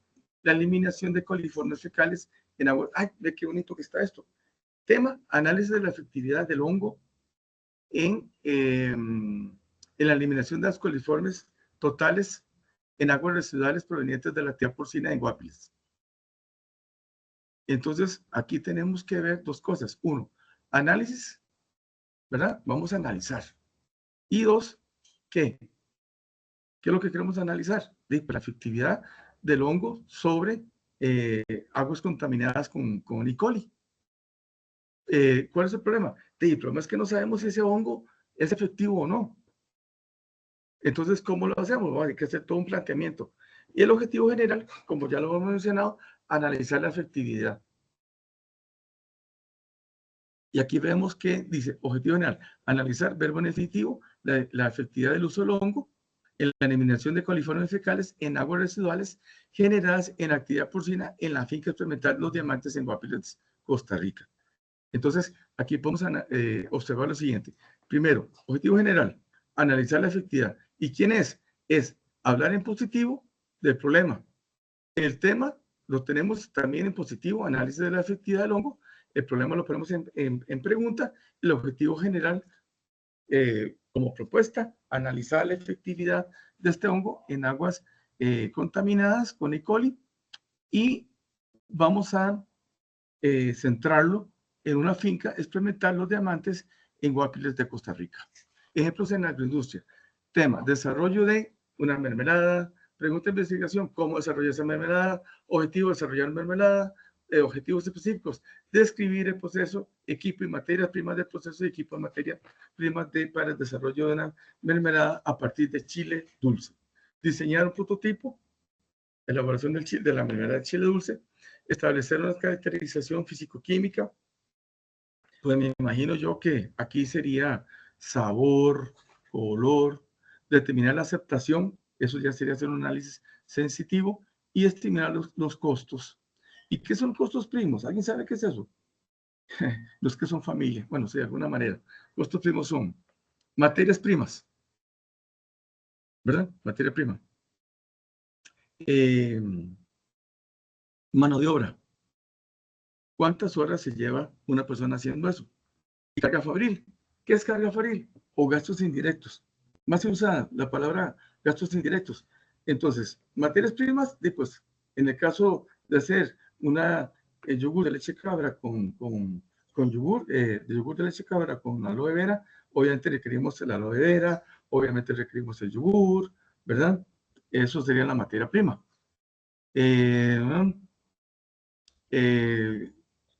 la eliminación de coliformes fecales en aguas. ¡Ay, ve qué bonito que está esto! Tema, análisis de la efectividad del hongo en la eliminación de las coliformes totales en aguas residuales provenientes de la actividad porcina en Guapiles. Entonces, aquí tenemos que ver dos cosas. Uno, análisis, ¿verdad? Vamos a analizar. Y dos, ¿qué? ¿Qué es lo que queremos analizar? La efectividad del hongo sobre aguas contaminadas con E. coli. ¿Cuál es el problema? El problema es que no sabemos si ese hongo es efectivo o no. Entonces, ¿cómo lo hacemos? Bueno, hay que hacer todo un planteamiento. Y el objetivo general, como ya lo hemos mencionado, analizar la efectividad. Y aquí vemos que dice, objetivo general, analizar, verbo en definitivo, la efectividad del uso del hongo en la eliminación de coliformes fecales en aguas residuales generadas en actividad porcina en la finca experimental Los Diamantes en Guapiles, Costa Rica. Entonces, aquí podemos observar lo siguiente. Primero, objetivo general, analizar la efectividad. ¿Y quién es? Es hablar en positivo del problema. El tema lo tenemos también en positivo, análisis de la efectividad del hongo. El problema lo ponemos en pregunta. El objetivo general, como propuesta, analizar la efectividad de este hongo en aguas contaminadas con E. coli y vamos a centrarlo en una finca experimental Los Diamantes en Guapiles de Costa Rica. Ejemplos en la agroindustria. Tema, desarrollo de una mermelada. Pregunta de investigación, ¿cómo desarrollar esa mermelada? Objetivo, desarrollar mermelada. Objetivos específicos, describir el proceso, equipo y materias primas del proceso y equipo y materias primas para el desarrollo de una mermelada a partir de chile dulce. Diseñar un prototipo, elaboración de la mermelada de chile dulce, establecer una caracterización físico-química. Pues me imagino yo que aquí sería sabor, color, determinar la aceptación, eso ya sería hacer un análisis sensitivo y estimar los costos. ¿Y qué son costos primos? ¿Alguien sabe qué es eso? Los que son familia, bueno, sí, de alguna manera. Costos primos son materias primas, ¿verdad? Materia prima. Mano de obra. ¿Cuántas horas se lleva una persona haciendo eso? Y carga fabril. ¿Qué es carga fabril? O gastos indirectos. Más se usa la palabra gastos indirectos. Entonces, materias primas, pues, en el caso de hacer el yogur de leche cabra con yogur, de yogur de leche cabra con aloe vera, obviamente requerimos el aloe vera, obviamente requerimos el yogur, ¿verdad? Eso sería la materia prima.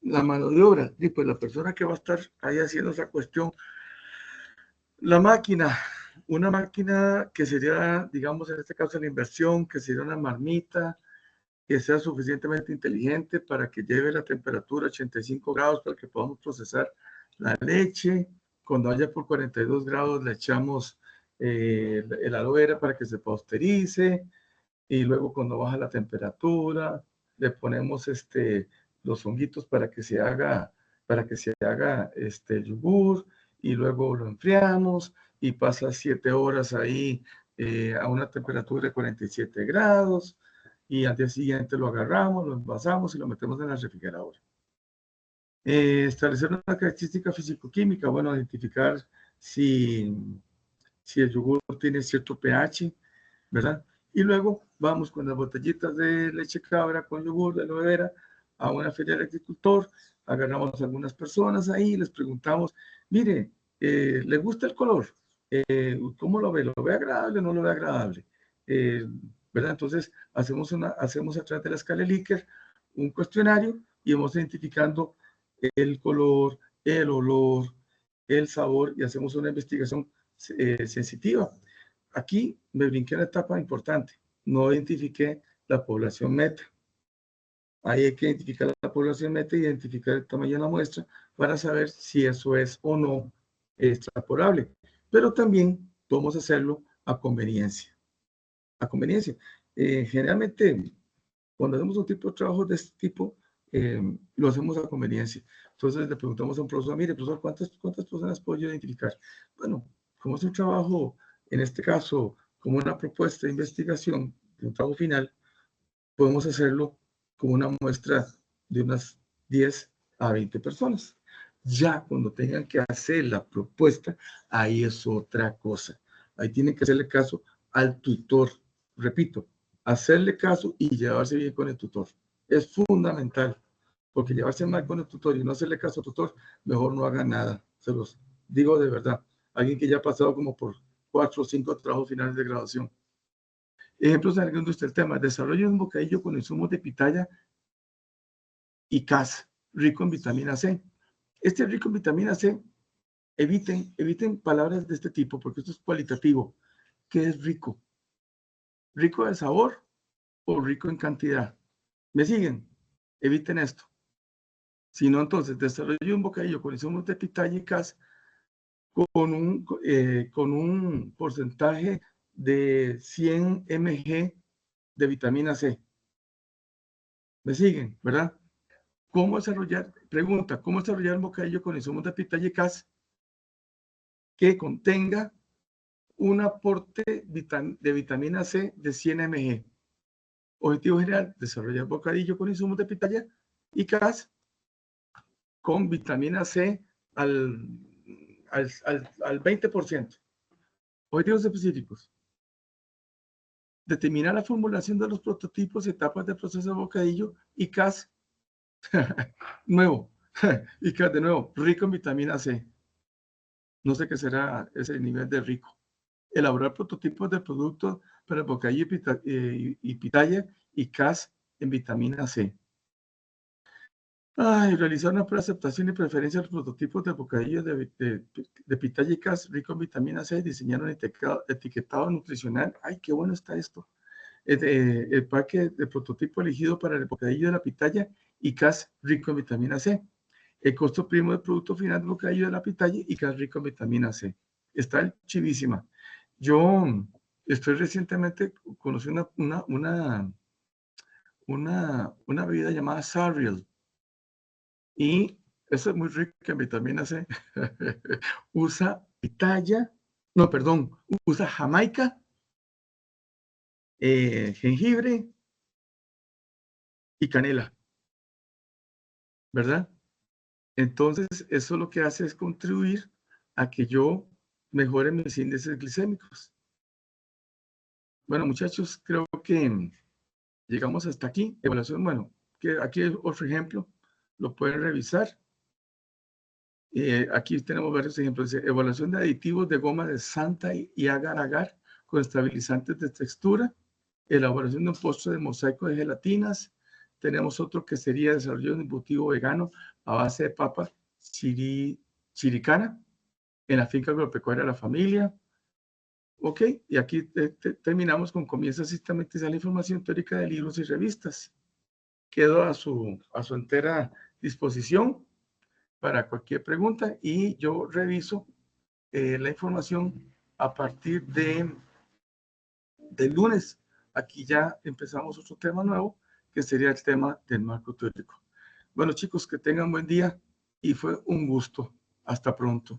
La mano de obra, y pues la persona que va a estar ahí haciendo esa cuestión, la máquina, una máquina que sería, digamos, en este caso la inversión, que sería una marmita, que sea suficientemente inteligente para que lleve la temperatura a 85 grados para que podamos procesar la leche. Cuando haya por 42 grados le echamos el aloe vera para que se pasteurice y luego cuando baja la temperatura le ponemos los honguitos para que se haga el yogur y luego lo enfriamos y pasa 7 horas ahí a una temperatura de 47 grados y al día siguiente lo agarramos, lo envasamos y lo metemos en la refrigeradora. Establecer una característica físico-química, bueno, identificar si el yogur tiene cierto pH, ¿verdad? Y luego vamos con las botellitas de leche cabra con yogur de aloe vera a una feria del agricultor, agarramos a algunas personas ahí, les preguntamos, mire, ¿le gusta el color? ¿Cómo lo ve? ¿Lo ve agradable o no lo ve agradable? ¿Verdad? Entonces hacemos a través de la escala Likert un cuestionario y vamos identificando el color, el olor, el sabor y hacemos una investigación sensitiva. Aquí me brinqué una etapa importante. No identifiqué la población meta. Ahí hay que identificar la población meta y identificar el tamaño de la muestra para saber si eso es o no extrapolable. Pero también podemos hacerlo a conveniencia. A conveniencia. Generalmente, cuando hacemos un tipo de trabajo de este tipo, lo hacemos a conveniencia. Entonces le preguntamos a un profesor, mire, profesor, ¿cuántas personas puedo yo identificar? Bueno, como es un trabajo, en este caso, como una propuesta de investigación, de un trabajo final, podemos hacerlo como una muestra de unas 10 a 20 personas. Ya cuando tengan que hacer la propuesta, ahí es otra cosa. Ahí tienen que hacerle caso al tutor. Repito, hacerle caso y llevarse bien con el tutor. Es fundamental, porque llevarse mal con el tutor y no hacerle caso al tutor, mejor no haga nada. Se los digo de verdad. Alguien que ya ha pasado como por 4 o 5 trabajos finales de graduación. Ejemplos de la industria del tema, desarrollo de un bocadillo con insumos de pitaya y CAS, rico en vitamina C. Este rico en vitamina C, eviten palabras de este tipo, porque esto es cualitativo. ¿Qué es rico? ¿Rico de sabor o rico en cantidad? ¿Me siguen? Eviten esto. Si no, entonces, desarrollo un bocadillo con insumos de pitaya y CAS con un porcentaje de 100 mg de vitamina C. ¿Me siguen? ¿Verdad? ¿Cómo desarrollar? Pregunta, ¿cómo desarrollar un bocadillo con insumos de pitaya y CAS que contenga un aporte de vitamina C de 100 mg? Objetivo general, desarrollar bocadillo con insumos de pitaya y CAS con vitamina C al 20%. Objetivos específicos. Determinar la formulación de los prototipos y etapas del proceso de bocadillo y CAS nuevo. Y CAS de nuevo, rico en vitamina C. No sé qué será ese nivel de rico. Elaborar prototipos de productos para el bocadillo y pitaya y CAS en vitamina C. Realizar una prueba de aceptación y preferencia de los prototipos de bocadillo de pitaya y CAS rico en vitamina C. Diseñar un etiquetado nutricional. ¡Ay, qué bueno está esto! El paque de prototipo elegido para el bocadillo de la pitaya y CAS rico en vitamina C. El costo primo del producto final del bocadillo de la pitaya y CAS rico en vitamina C. Está chivísima. Yo estoy recientemente conocí una bebida llamada Sarriel y eso es muy rica en vitamina C. Usa pitaya, no, perdón, usa jamaica, jengibre y canela, ¿verdad? Entonces, eso lo que hace es contribuir a que yo mejore mis índices glicémicos. Bueno, muchachos, creo que llegamos hasta aquí. Evaluación, bueno, que aquí es otro ejemplo, lo pueden revisar. Aquí tenemos varios ejemplos. Evaluación de aditivos de goma de Santa y agar-agar con estabilizantes de textura. Elaboración de un postre de mosaico de gelatinas. Tenemos otro que sería desarrollo de un embutido vegano a base de papa chiricana en la finca agropecuaria de la familia. Ok, y aquí terminamos con comienza a sistematizar la información teórica de libros y revistas. Quedo a su entera disposición para cualquier pregunta y yo reviso la información a partir del lunes. Aquí ya empezamos otro tema nuevo, que sería el tema del marco teórico. Bueno, chicos, que tengan buen día y fue un gusto. Hasta pronto.